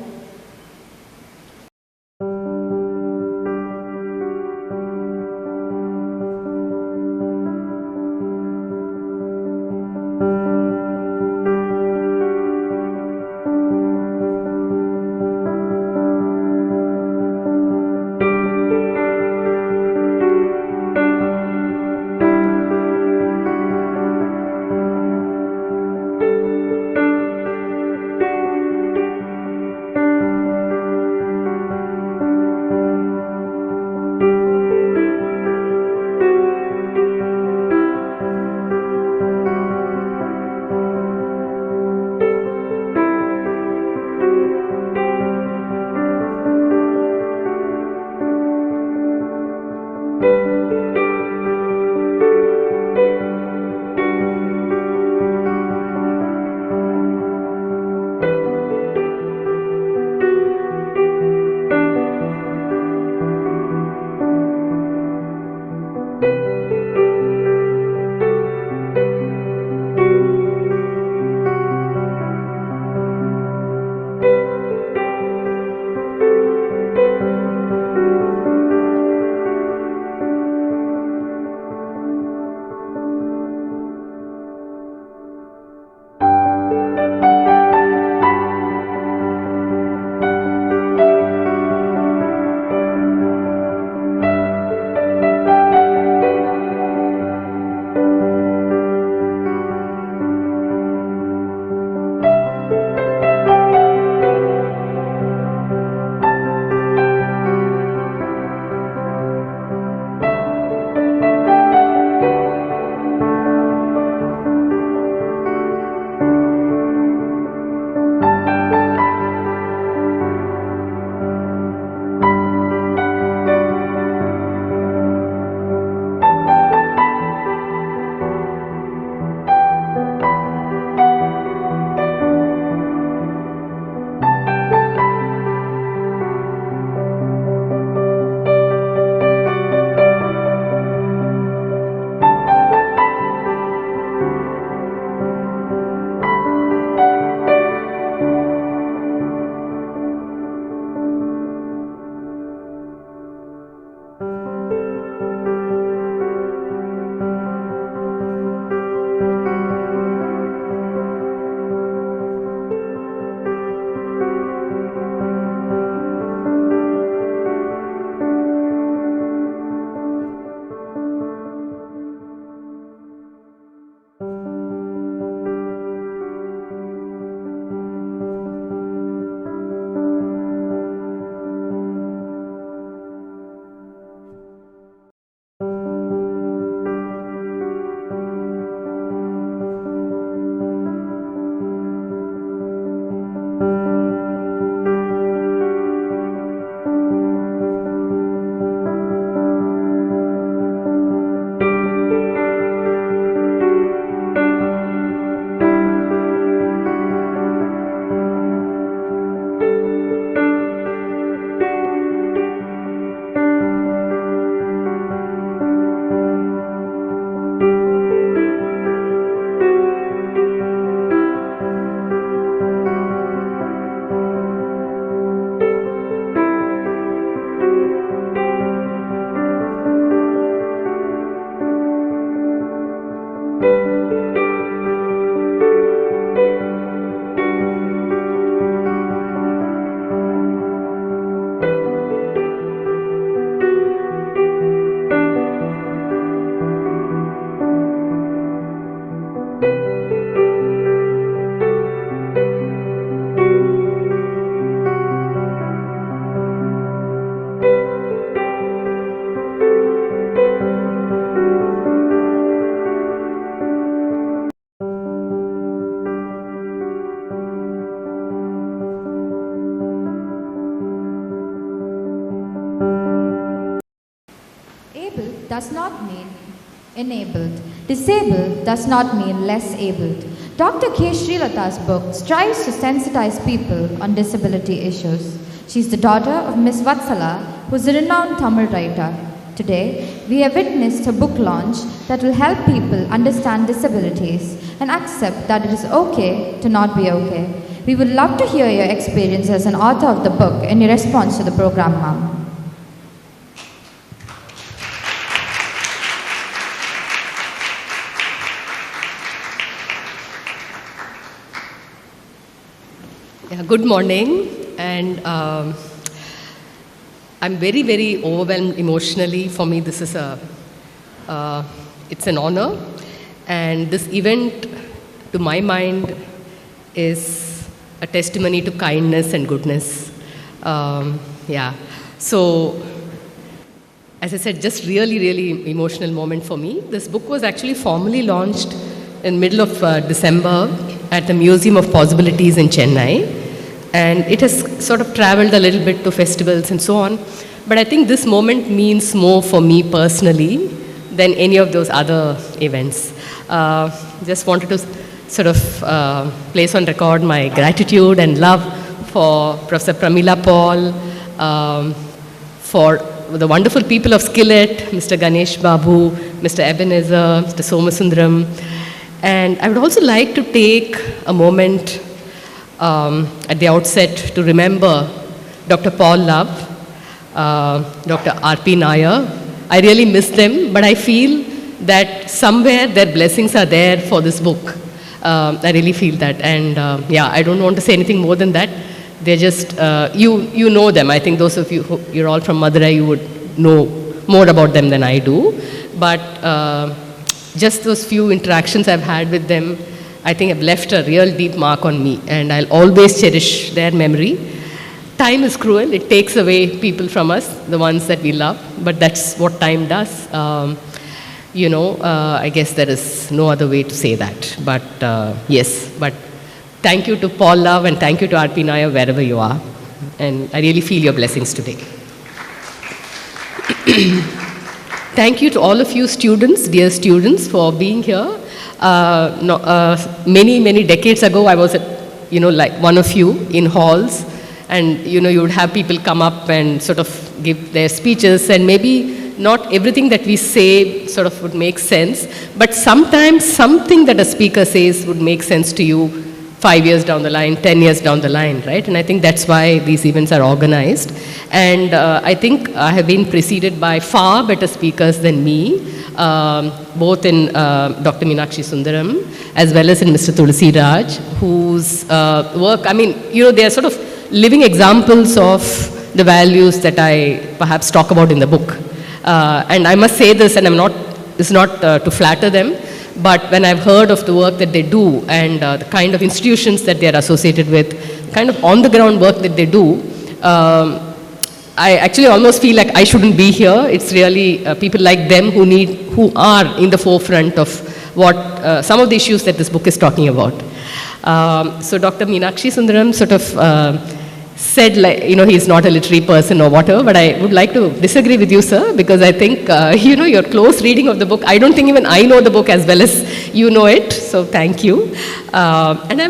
Able does not mean enabled. Disabled does not mean less abled. Dr. K. Srilata's book strives to sensitize people on disability issues. She's the daughter of Miss Vatsala, who's a renowned Tamil writer. Today, we have witnessed a book launch that will help people understand disabilities and accept that it is okay to not be okay. We would love to hear your experience as an author of the book and your response to the program, ma'am. Yeah, good morning, and I'm very, very overwhelmed emotionally. For me, this is it's an honor, and this event, to my mind, is a testimony to kindness and goodness. Yeah, so as I said, just really, really emotional moment for me. This book was actually formally launched in middle of December at the Museum of Possibilities in Chennai. And it has sort of traveled a little bit to festivals and so on. But I think this moment means more for me personally than any of those other events. Just wanted to sort of place on record my gratitude and love for Professor Pramila Paul, for the wonderful people of SCILET, Mr. Ganesh Babu, Mr. Ebenezer, Mr. Somasundaram. And I would also like to take a moment at the outset to remember Dr. Paul Love, Dr. R.P. Nair. I really miss them, but I feel that somewhere their blessings are there for this book. I really feel that, and yeah, I don't want to say anything more than that. They're just, you know them. I think those of you you're all from Madurai, you would know more about them than I do. But just those few interactions I've had with them, I think have left a real deep mark on me, and I'll always cherish their memory. Time is cruel. It takes away people from us, the ones that we love, but that's what time does. You know, I guess there is no other way to say that. But yes, but thank you to Paul Love and thank you to R.P. Nair wherever you are. And I really feel your blessings today. Thank you to all of you students, dear students, for being here. Many decades ago, I was at, like one of you in halls, and you would have people come up and sort of give their speeches, and maybe not everything that we say sort of would make sense, but sometimes something that a speaker says would make sense to you 5 years down the line, 10 years down the line, right? And I think that's why these events are organized. And I think I have been preceded by far better speakers than me, both in Dr. Meenakshi Sundaram, as well as in Mr. Thulasiraj, whose work, I mean, they are sort of living examples of the values that I perhaps talk about in the book. And I must say this, and it's not to flatter them, but when I've heard of the work that they do and the kind of institutions that they are associated with, the kind of on-the-ground work that they do, I actually almost feel like I shouldn't be here. It's really people like them who are in the forefront of what some of the issues that this book is talking about. So Dr. Meenakshi Sundaram sort of said, like, he's not a literary person or whatever, but I would like to disagree with you, sir, because I think, your close reading of the book, I don't think even I know the book as well as you know it, so thank you. And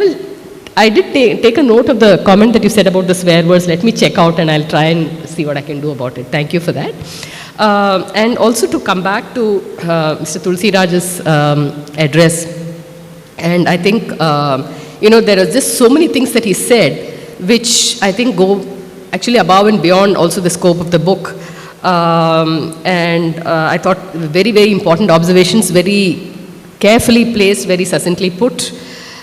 I did take a note of the comment that you said about the swear words. Let me check out and I'll try and see what I can do about it. Thank you for that. And also to come back to Mr. Thulasiraj's address, and I think, there are just so many things that he said which I think go actually above and beyond also the scope of the book. And I thought very, very important observations, very carefully placed, very succinctly put,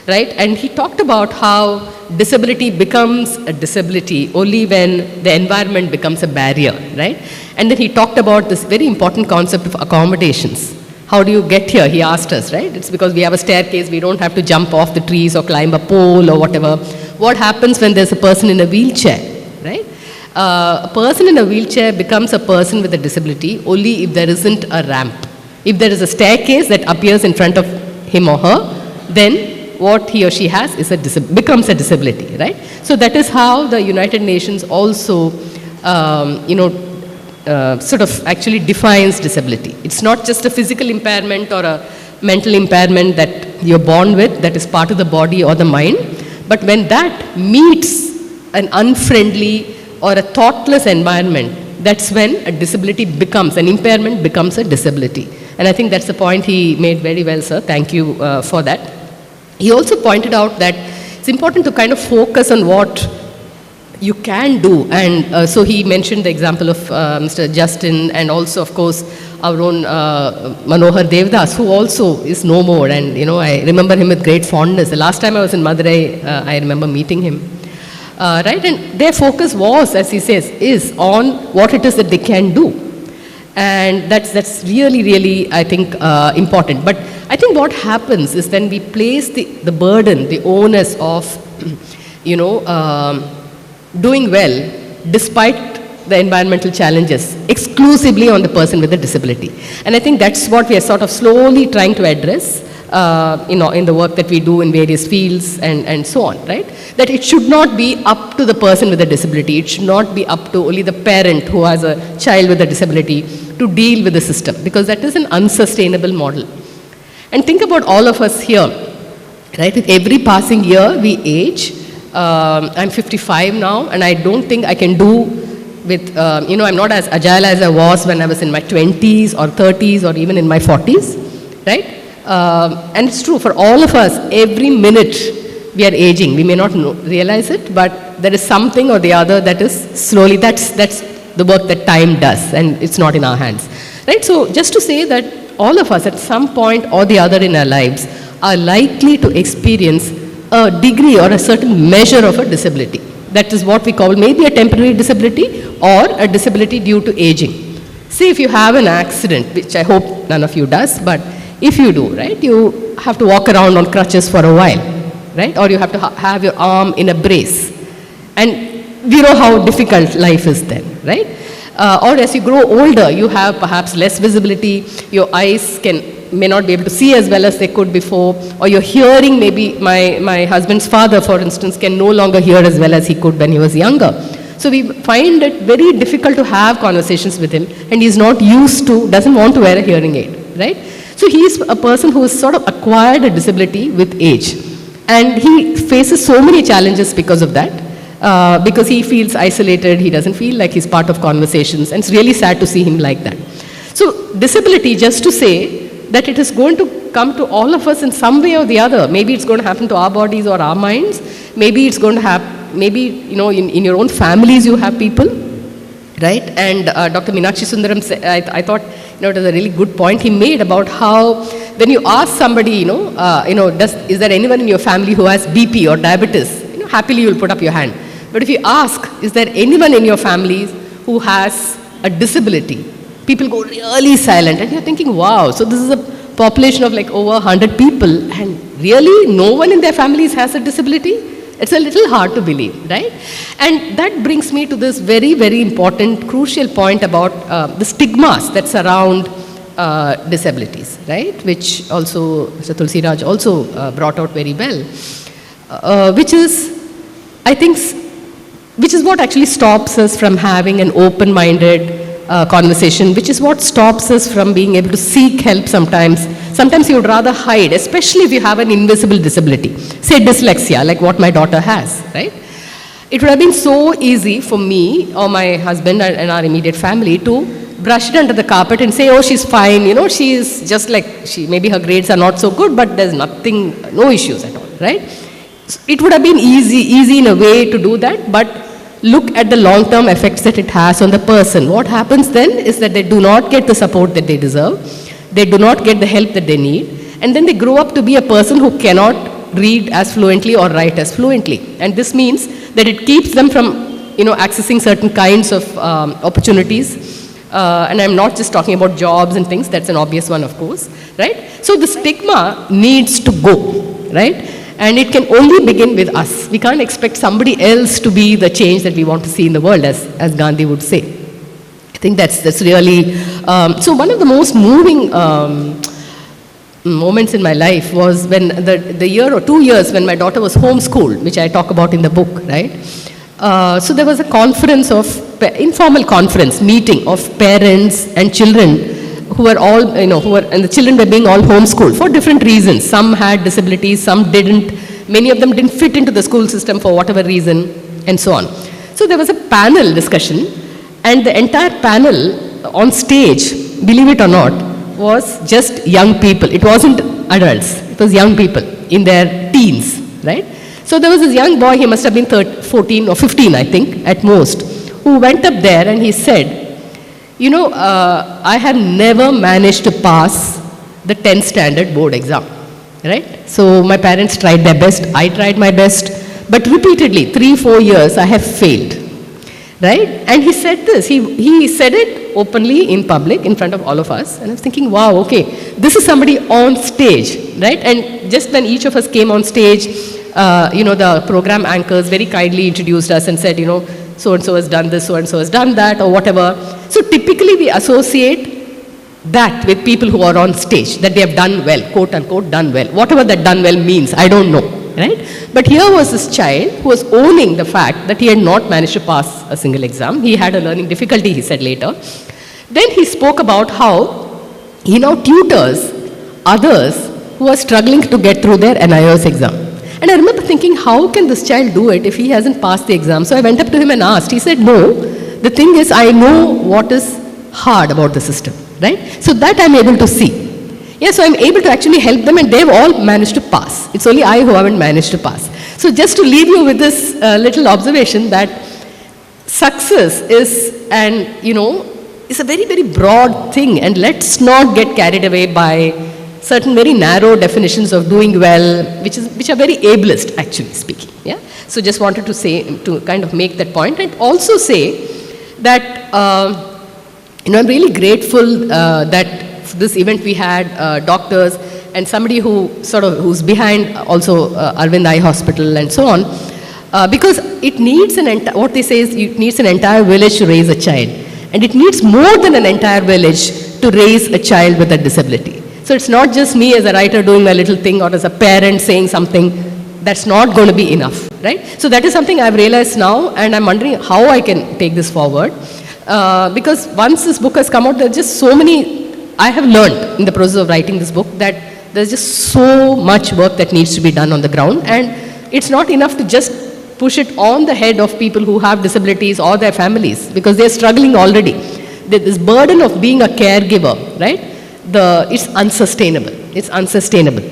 right? And he talked about how disability becomes a disability only when the environment becomes a barrier, right? And then he talked about this very important concept of accommodations. How do you get here? He asked us, right? It's because we have a staircase, we don't have to jump off the trees or climb a pole or whatever. What happens when there's a person in a wheelchair, right? A person in a wheelchair becomes a person with a disability only if there isn't a ramp. If there is a staircase that appears in front of him or her, then what he or she has is becomes a disability, right? So that is how the United Nations also, sort of actually defines disability. It's not just a physical impairment or a mental impairment that you're born with, that is part of the body or the mind, but when that meets an unfriendly or a thoughtless environment, that's when a disability becomes, an impairment becomes a disability. And I think that's the point he made very well, sir. Thank you for that. He also pointed out that it's important to kind of focus on what you can do. And so he mentioned the example of Mr. Justin, and also, of course, our own Manohar Devdas, who also is no more. And, you know, I remember him with great fondness. The last time I was in Madurai, I remember meeting him. Right? And their focus was, as he says, is on what it is that they can do. And that's really, really, I think, important. But I think what happens is when we place the burden, the onus of, you know, doing well despite the environmental challenges exclusively on the person with a disability. And I think that's what we are sort of slowly trying to address you know, in the work that we do in various fields and so on, right? That it should not be up to the person with a disability. It should not be up to only the parent who has a child with a disability to deal with the system, because that is an unsustainable model. And think about all of us here, right? With every passing year, we age. I'm 55 now, and I don't think I can do with, you know, I'm not as agile as I was when I was in my 20s or 30s or even in my 40s, right? And it's true for all of us, every minute we are aging. We may not realize it, but there is something or the other that is slowly, that's the work that time does, and it's not in our hands, right? So just to say that all of us at some point or the other in our lives are likely to experience a degree or a certain measure of a disability. That is what we call maybe a temporary disability or a disability due to aging. Say if you have an accident, which I hope none of you does, but if you do, right, you have to walk around on crutches for a while, right? Or you have to have your arm in a brace. And we know how difficult life is then, right? Or as you grow older, you have perhaps less visibility, your eyes may not be able to see as well as they could before, or your hearing, maybe my husband's father, for instance, can no longer hear as well as he could when he was younger. So we find it very difficult to have conversations with him, and he's not used to, doesn't want to wear a hearing aid, right? So he's a person who has sort of acquired a disability with age, and he faces so many challenges because of that, because he feels isolated, he doesn't feel like he's part of conversations, and it's really sad to see him like that. So disability, just to say that it is going to come to all of us in some way or the other. Maybe it's going to happen to our bodies or our minds. Maybe it's going to happen, maybe, you know, in your own families you have people, right? And Dr. Meenakshi Sundaram said, I thought, you know, it was a really good point he made about how when you ask somebody, you know, is there anyone in your family who has BP or diabetes? You know, happily you'll put up your hand. But if you ask, is there anyone in your family who has a disability? People go really silent, and you're thinking, wow, so this is a population of like over 100 people, and really no one in their families has a disability? It's a little hard to believe, right? And that brings me to this very, very important, crucial point about the stigmas that surround disabilities, right? Which also Mr. Thulasiraj also brought out very well, which is, I think, which is what actually stops us from having an open-minded conversation, which is what stops us from being able to seek help sometimes. Sometimes you would rather hide, especially if you have an invisible disability. Say dyslexia, like what my daughter has, right? It would have been so easy for me or my husband and our immediate family to brush it under the carpet and say, oh, she's fine, you know, she's just like, maybe her grades are not so good, but there's nothing, no issues at all, right? It would have been easy in a way to do that, but look at the long-term effects that it has on the person. What happens then is that they do not get the support that they deserve, they do not get the help that they need, and then they grow up to be a person who cannot read as fluently or write as fluently. And this means that it keeps them from, you know, accessing certain kinds of opportunities. And I'm not just talking about jobs and things, that's an obvious one, of course, right? So the stigma needs to go, right? And it can only begin with us. We can't expect somebody else to be the change that we want to see in the world, as Gandhi would say. I think that's really, so one of the most moving moments in my life was when the year or 2 years when my daughter was homeschooled, which I talk about in the book, right? So there was a conference of informal conference, meeting of parents and children who were all, and the children were being all homeschooled for different reasons. Some had disabilities, some didn't. Many of them didn't fit into the school system for whatever reason, and so on. So there was a panel discussion, and the entire panel on stage, believe it or not, was just young people. It wasn't adults, it was young people in their teens, right? So there was this young boy, he must have been 14 or 15, I think, at most, who went up there and he said, I have never managed to pass the 10th standard board exam, right? So my parents tried their best, I tried my best, but repeatedly, 3-4 years, I have failed, right? And he said this, he said it openly in public, in front of all of us, and I was thinking, wow, okay, this is somebody on stage, right? And just when each of us came on stage, the program anchors very kindly introduced us and said, so-and-so has done this, so-and-so has done that, or whatever. So typically we associate that with people who are on stage, that they have done well, quote unquote, done well. Whatever that done well means, I don't know, right? But here was this child who was owning the fact that he had not managed to pass a single exam. He had a learning difficulty, he said later. Then he spoke about how he now tutors others who are struggling to get through their NIOS exam. And I remember thinking, how can this child do it if he hasn't passed the exam? So I went up to him and asked. He said, no, the thing is, I know what is hard about the system, right? So that I'm able to see. Yeah, so I'm able to actually help them, and they've all managed to pass. It's only I who haven't managed to pass. So just to leave you with this little observation that success is is a very, very broad thing, and let's not get carried away by certain very narrow definitions of doing well, which are very ableist, actually speaking. Yeah. So just wanted to say, to kind of make that point, and also say that I'm really grateful that for this event we had doctors and somebody who's behind also Aravind Eye Hospital and so on, because it needs what they say is it needs an entire village to raise a child, and it needs more than an entire village to raise a child with a disability. So it's not just me as a writer doing my little thing, or as a parent saying something. That's not going to be enough, right? So that is something I've realized now, and I'm wondering how I can take this forward. Because once this book has come out, there's just so many, I have learned in the process of writing this book that there's just so much work that needs to be done on the ground, and it's not enough to just push it on the head of people who have disabilities or their families, because they're struggling already. This burden of being a caregiver, right? It's unsustainable. It's unsustainable.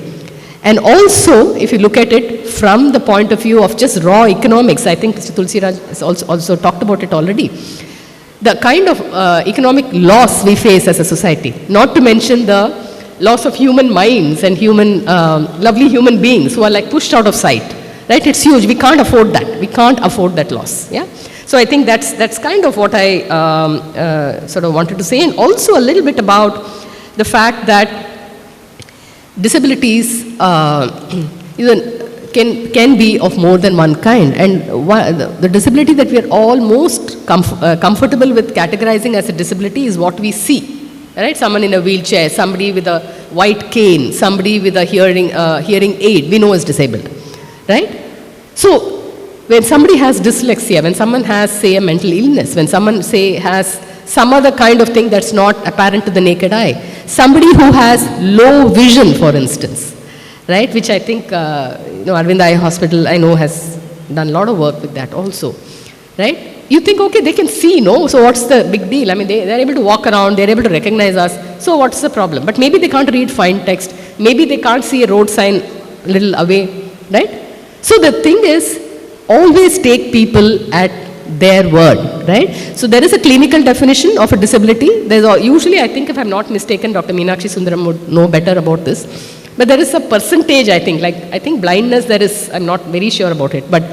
And also, if you look at it from the point of view of just raw economics, I think Mr. Thulasiraj has also talked about it already, the kind of economic loss we face as a society, not to mention the loss of human minds and lovely human beings who are like pushed out of sight, right? It's huge. We can't afford that. We can't afford that loss, yeah? So I think that's kind of what I sort of wanted to say, and also a little bit about the fact that disabilities can be of more than one kind, and the disability that we are all most comfortable with categorizing as a disability is what we see, right? Someone in a wheelchair, somebody with a white cane, somebody with a hearing aid, we know is disabled, right? So when somebody has dyslexia, when someone has, say, a mental illness, when someone, say, has some other kind of thing that's not apparent to the naked eye, somebody who has low vision, for instance, right, which I think, Aravind Eye Hospital, I know, has done a lot of work with that also, right? You think, okay, they can see, no? So what's the big deal? I mean, they're able to walk around, they're able to recognize us, so what's the problem? But maybe they can't read fine text, maybe they can't see a road sign a little away, right? So the thing is, always take people at their word, right? So there is a clinical definition of a disability. There's usually, I think, if I'm not mistaken, Dr. Meenakshi Sundaram would know better about this. But there is a percentage, I think blindness, there is, I'm not very sure about it, but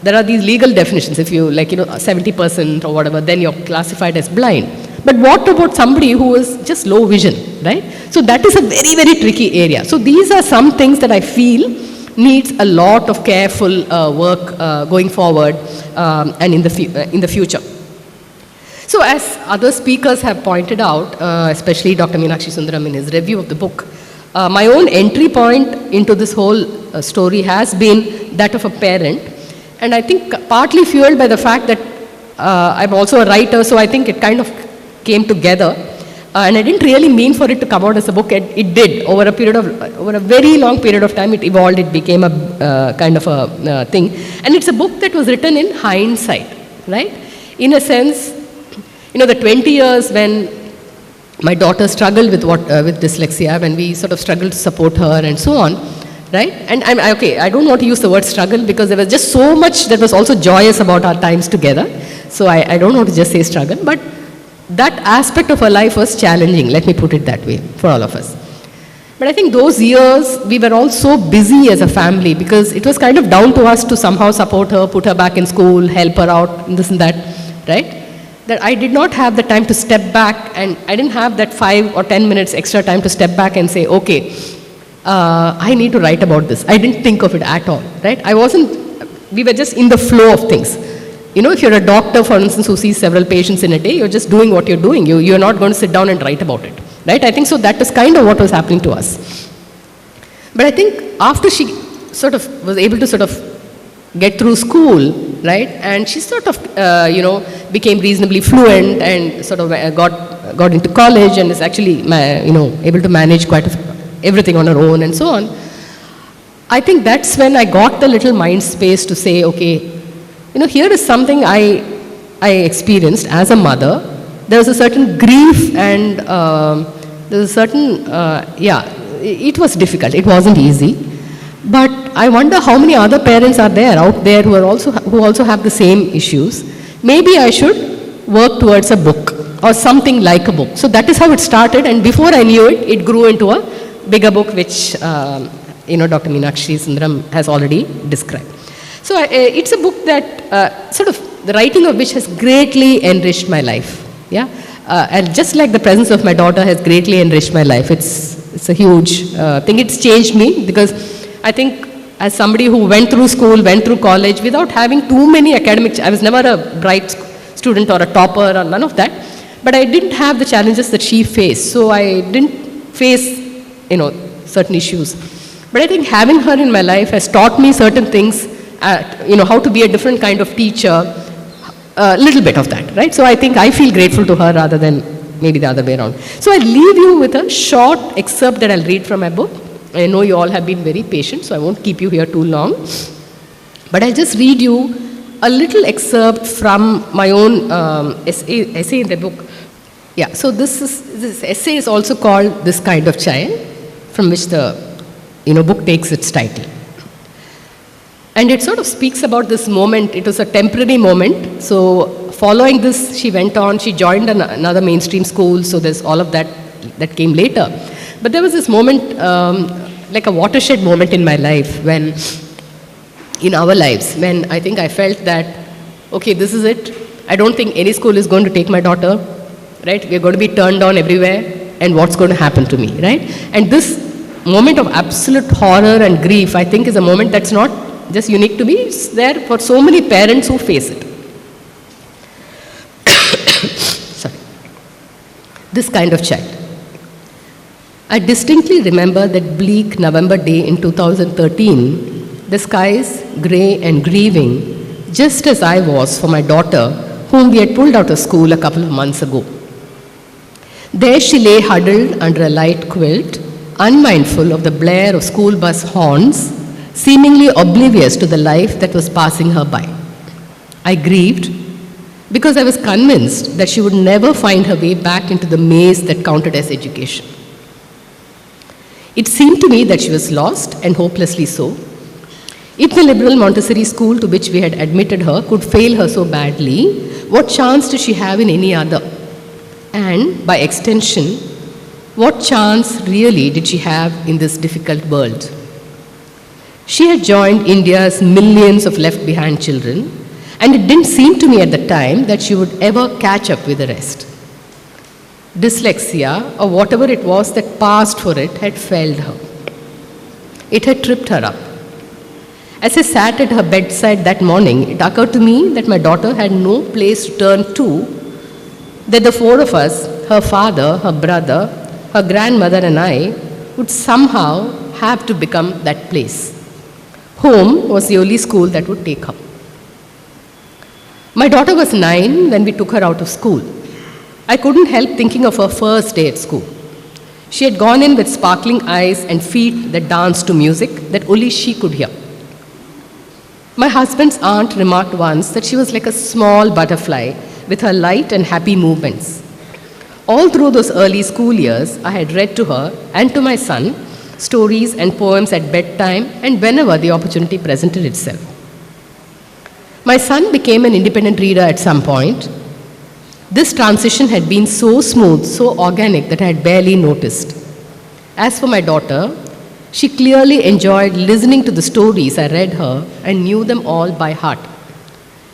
there are these legal definitions. If you, 70% or whatever, then you're classified as blind. But what about somebody who is just low vision, right? So that is a very, very tricky area. So these are some things that I feel needs a lot of careful work going forward and in the future. So as other speakers have pointed out, especially Dr. Meenakshi Sundaram in his review of the book, my own entry point into this whole story has been that of a parent, and I think partly fueled by the fact that I'm also a writer, so I think it kind of came together. And I didn't really mean for it to come out as a book. It did. Over a very long period of time, it evolved. It became a kind of a thing. And it's a book that was written in hindsight, right? In a sense, the 20 years when my daughter struggled with dyslexia, when we sort of struggled to support her and so on, right? And I don't want to use the word struggle because there was just so much that was also joyous about our times together. So I don't want to just say struggle, but that aspect of her life was challenging, let me put it that way, for all of us. But I think those years, we were all so busy as a family because it was kind of down to us to somehow support her, put her back in school, help her out, and this and that, right? That I did not have the time to step back, and I didn't have that 5 or 10 minutes extra time to step back and say, okay, I need to write about this. I didn't think of it at all, right? We were just in the flow of things. If you're a doctor, for instance, who sees several patients in a day, you're just doing what you're doing. You're not going to sit down and write about it, right? I think so that is kind of what was happening to us. But I think after she sort of was able to sort of get through school, right, and she sort of, became reasonably fluent and sort of got into college and is actually, able to manage everything on her own and so on. I think that's when I got the little mind space to say, okay, here is something I experienced as a mother. There was a certain grief and there was a certain, it was difficult. It wasn't easy. But I wonder how many other parents are there out there who also have the same issues. Maybe I should work towards a book or something like a book. So that is how it started, and before I knew it, it grew into a bigger book which Dr. Meenakshi Sundaram has already described. So it's a book that sort of the writing of which has greatly enriched my life. Yeah, and just like the presence of my daughter has greatly enriched my life, it's a huge thing. It's changed me because I think as somebody who went through school, went through college without having too many academic, I was never a bright student or a topper or none of that, but I didn't have the challenges that she faced. So I didn't face, certain issues. But I think having her in my life has taught me certain things, how to be a different kind of teacher, a little bit of that, right? So I think I feel grateful to her rather than maybe the other way around. So I'll leave you with a short excerpt that I'll read from my book. I know you all have been very patient, so I won't keep you here too long. But I'll just read you a little excerpt from my own essay in the book. Yeah, so this essay is also called This Kind of Child, from which the book takes its title. And it sort of speaks about this moment. It was a temporary moment. So following this, she went on, she joined another mainstream school, so there's all of that came later. But there was this moment, like a watershed moment in my life in our lives, when I think I felt that, okay, this is it. I don't think any school is going to take my daughter, right? We're going to be turned down everywhere, and what's going to happen to me, right? And this moment of absolute horror and grief, I think, is a moment that's not just unique to me. It's there for so many parents who face it. Sorry. This kind of child. I distinctly remember that bleak November day in 2013, the skies grey and grieving, just as I was for my daughter, whom we had pulled out of school a couple of months ago. There she lay huddled under a light quilt, unmindful of the blare of school bus horns, seemingly oblivious to the life that was passing her by. I grieved because I was convinced that she would never find her way back into the maze that counted as education. It seemed to me that she was lost, and hopelessly so. If the liberal Montessori school to which we had admitted her could fail her so badly, what chance did she have in any other? And, by extension, what chance really did she have in this difficult world? She had joined India's millions of left-behind children, and it didn't seem to me at the time that she would ever catch up with the rest. Dyslexia, or whatever it was that passed for it, had failed her. It had tripped her up. As I sat at her bedside that morning, it occurred to me that my daughter had no place to turn to, that the four of us, her father, her brother, her grandmother and I, would somehow have to become that place. Home was the only school that would take her. My daughter was 9 when we took her out of school. I couldn't help thinking of her first day at school. She had gone in with sparkling eyes and feet that danced to music that only she could hear. My husband's aunt remarked once that she was like a small butterfly with her light and happy movements. All through those early school years, I had read to her and to my son stories and poems at bedtime and whenever the opportunity presented itself. My son became an independent reader at some point. This transition had been so smooth, so organic that I had barely noticed. As for my daughter, she clearly enjoyed listening to the stories I read her and knew them all by heart.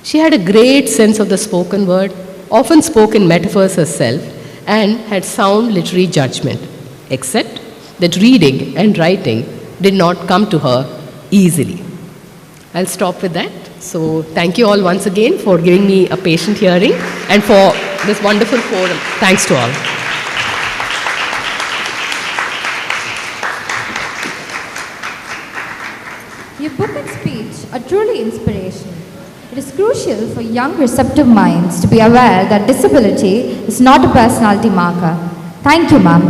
She had a great sense of the spoken word, often spoke in metaphors herself, and had sound literary judgment, except that reading and writing did not come to her easily. I'll stop with that. So thank you all once again for giving me a patient hearing and for this wonderful forum. Thanks to all. Your book and speech are truly inspirational. It is crucial for young receptive minds to be aware that disability is not a personality marker. Thank you, ma'am.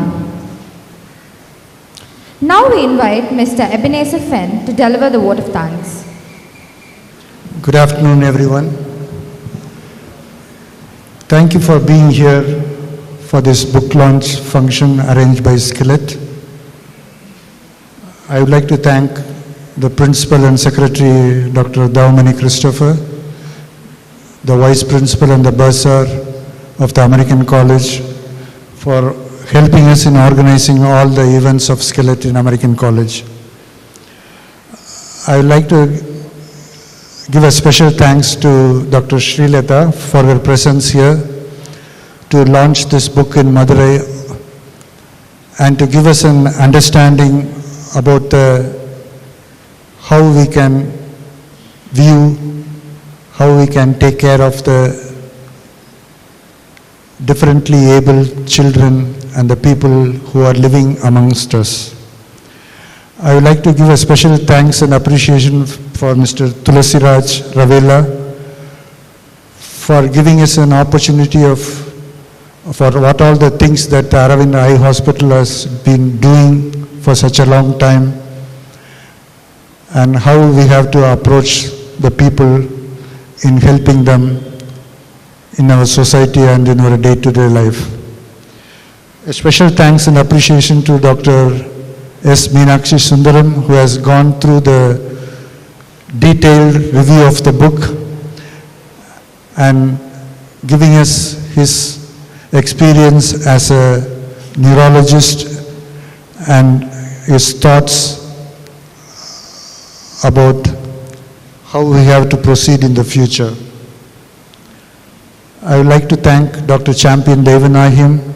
Now we invite Mr. Ebenezer Fenn to deliver the vote of thanks. Good afternoon, everyone. Thank you for being here for this book launch function arranged by SCILET. I would like to thank the Principal and Secretary, Dr. Daumani Christopher, the Vice Principal and the Bursar of the American College for helping us in organizing all the events of SCILET in American College. I would like to give a special thanks to Dr. Srilata for her presence here to launch this book in Madurai and to give us an understanding about how we can view, how we can take care of the differently abled children and the people who are living amongst us. I would like to give a special thanks and appreciation for Mr. Thulasiraj, Ravilla, for giving us an opportunity for what all the things that the Aravind Eye Hospital has been doing for such a long time and how we have to approach the people in helping them in our society and in our day-to-day life. A special thanks and appreciation to Dr. S. Meenakshi Sundaram, who has gone through the detailed review of the book and giving us his experience as a neurologist and his thoughts about how we have to proceed in the future. I would like to thank Dr. Champion Devanahim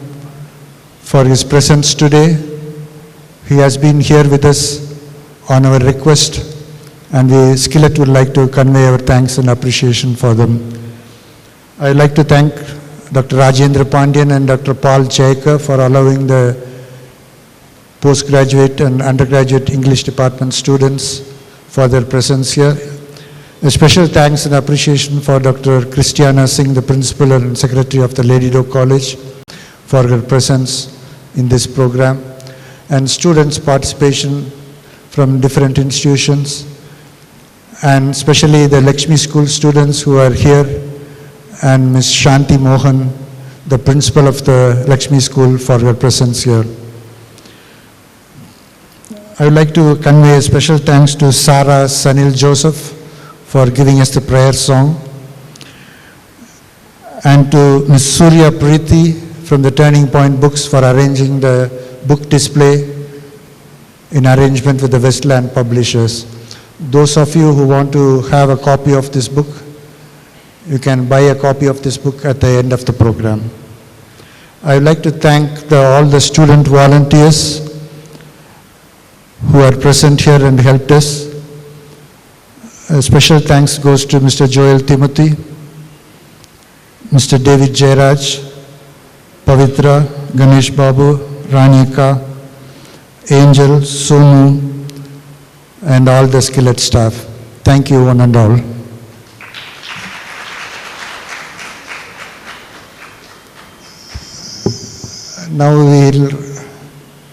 for his presence today. He has been here with us on our request, and we, SCILET, would like to convey our thanks and appreciation for them. I would like to thank Dr. Rajendra Pandian and Dr. Paul Jaika for allowing the postgraduate and undergraduate English department students for their presence here. A special thanks and appreciation for Dr. Christiana Singh, the Principal and Secretary of the Lady Doe College, for her presence in this program, and students' participation from different institutions, and especially the Lakshmi School students who are here, and Ms. Shanti Mohan, the Principal of the Lakshmi School, for her presence here. I would like to convey a special thanks to Sarah Sanil Joseph for giving us the prayer song, and to Ms. Surya Preeti from the Turning Point Books for arranging the book display in arrangement with the Westland Publishers. Those of you who want to have a copy of this book, you can buy a copy of this book at the end of the program. I would like to thank all the student volunteers who are present here and helped us. A special thanks goes to Mr. Joel Timothy, Mr. David Jairaj, Pavitra, Ganesh Babu, Ranika, Angel, Sonu, and all the SCILET staff. Thank you, one and all. Now we'll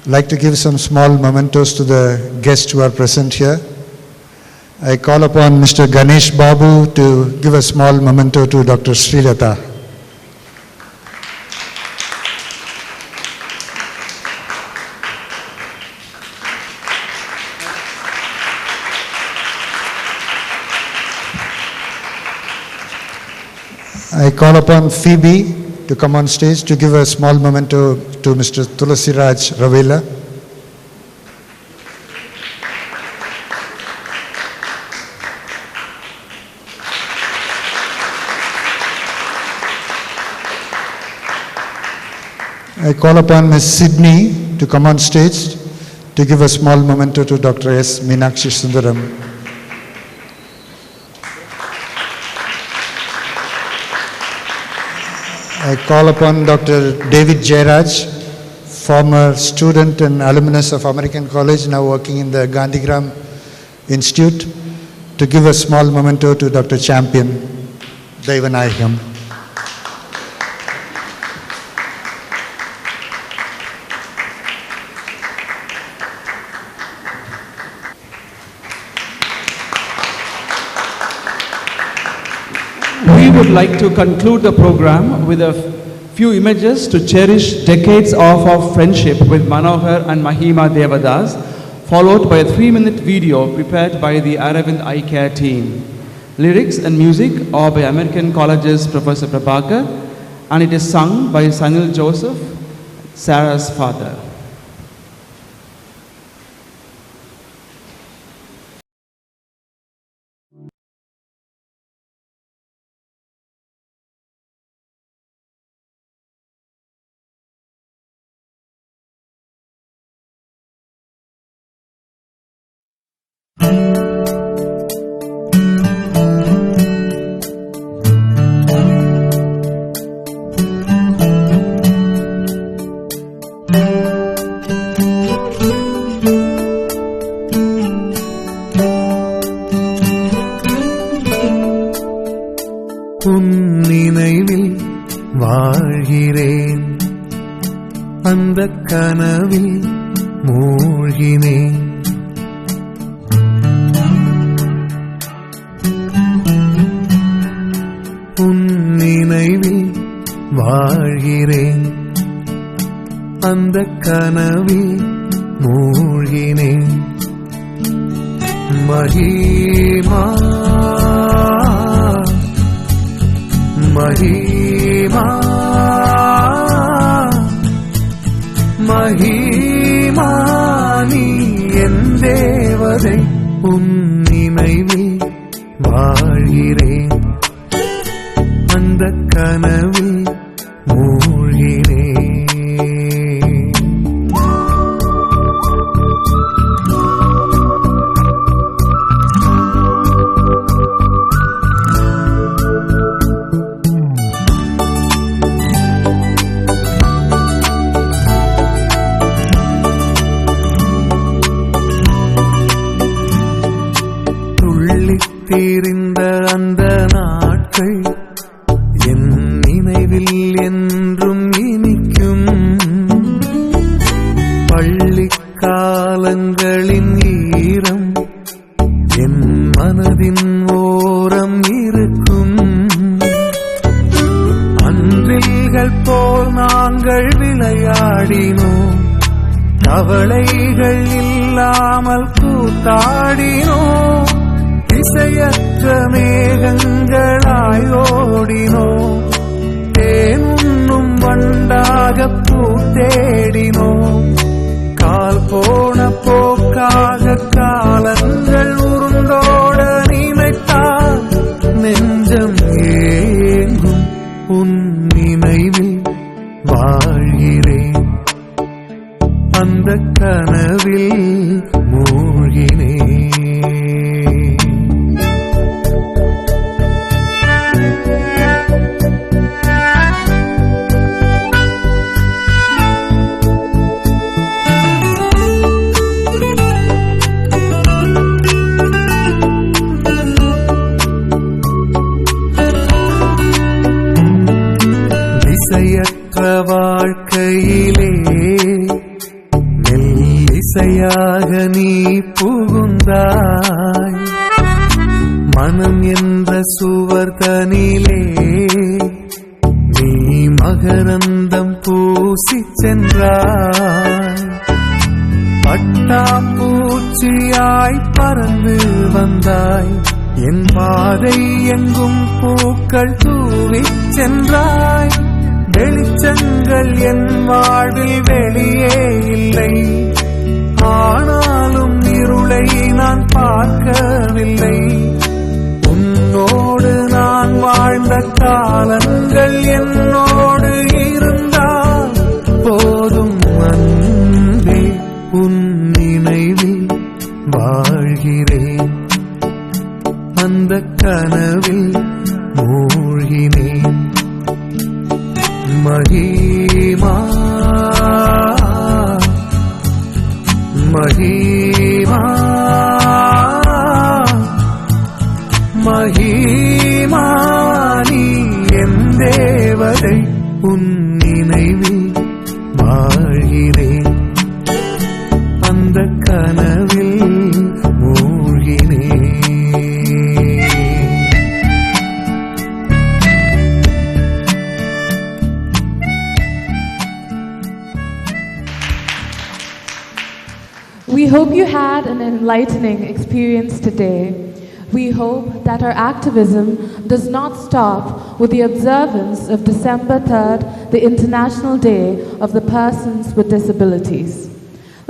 like to give some small mementos to the guests who are present here. I call upon Mr. Ganesh Babu to give a small memento to Dr. Srilata. I call upon Phoebe to come on stage to give a small memento to Mr. Thulasiraj Ravilla. I call upon Ms. Sydney to come on stage to give a small memento to Dr. S. Meenakshi Sundaram. I call upon Dr. David Jairaj, former student and alumnus of American College, now working in the Gandhigram Institute, to give a small memento to Dr. Champion, Devanayagam. We would like to conclude the program with a few images to cherish decades of our friendship with Manohar and Mahima Devadas, followed by a 3-minute video prepared by the Aravind Eye Care team. Lyrics and music are by American College's Professor Prabhakar, and it is sung by Sanil Joseph, Sarah's father. கனவில் மூழ்கினேன். உன் நினைவில் வாழ்கிறேன், அந்த கனவில் மூழ்கினேன். மகிமா மகிமா மகிமா நீ என் தேவதை, உன் நினைவில் வாழ்கிறேன், அந்த கனவில் மூழ்கினேன். தீர்ந்த அந்த நாட்கள் என் நினைவில் என்றும் இனிக்கும். பள்ளிக்காலங்களின் ஈரம் என் மனதின் ஓரம் இருக்கும். அன்றில்கள் போல் நாங்கள் விளையாடினோம், கவலைகள் இல்லாமல் கூத்தாடினோம். இசையற்ற மேகங்களாய் ஓடினோம், தேனுண்ணும் வண்டாக பூத்தேடினோம். கால் போன போக்காக காலங்கள் உருண்டோட நினைத்தால் நெஞ்சம் ஏங்கும். உன் நினைவில் வாழ்கிறேன், அந்த கனவில் மூழ்கினேன். பெற்ற வாழ்க்கையிலே மெல்லிசையாக நீ புகுந்தாய். மனம் என்ற சுவர் தனிலே நீ மகரந்தம் பூசி சென்றாய். பட்டாம்பூச்சியாய் பறந்து வந்தாய். என் பாதை எங்கும் பூக்கள் தூவிச் சென்றாய். வெளிச்சங்கள் என் வாழ்வில் வெளியே இல்லை. ஆனாலும் இருளை நான் பார்க்கவில்லை. உன்னோடு நான் வாழ்ந்த காலங்கள் என்னோடு இருந்தால் போதும் அன்பே. உன் நினைவில் வாழ்கிறேன். அந்த கனவில் மூழ்கினேன். மகிமா மகிமா மகிமா நீ என் தேவதை. உன் நினைவில் வாழ்கிறேன். அந்த கனவில் மூழ்கினேன். We hope you had an enlightening experience today. We hope that our activism does not stop with the observance of December 3rd, the International Day of the Persons with Disabilities.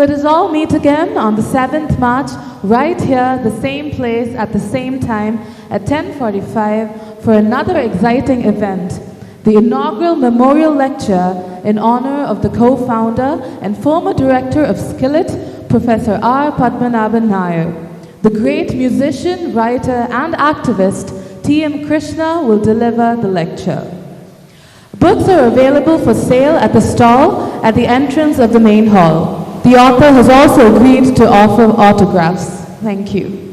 Let us all meet again on the 7th March, right here, the same place, at the same time, at 10:45, for another exciting event, the inaugural memorial lecture in honor of the co-founder and former director of SCILET, Professor R. Padmanabhan Nair. The great musician, writer, and activist T.M. Krishna will deliver the lecture. Books are available for sale at the stall at the entrance of the main hall. The author has also agreed to offer autographs. Thank you.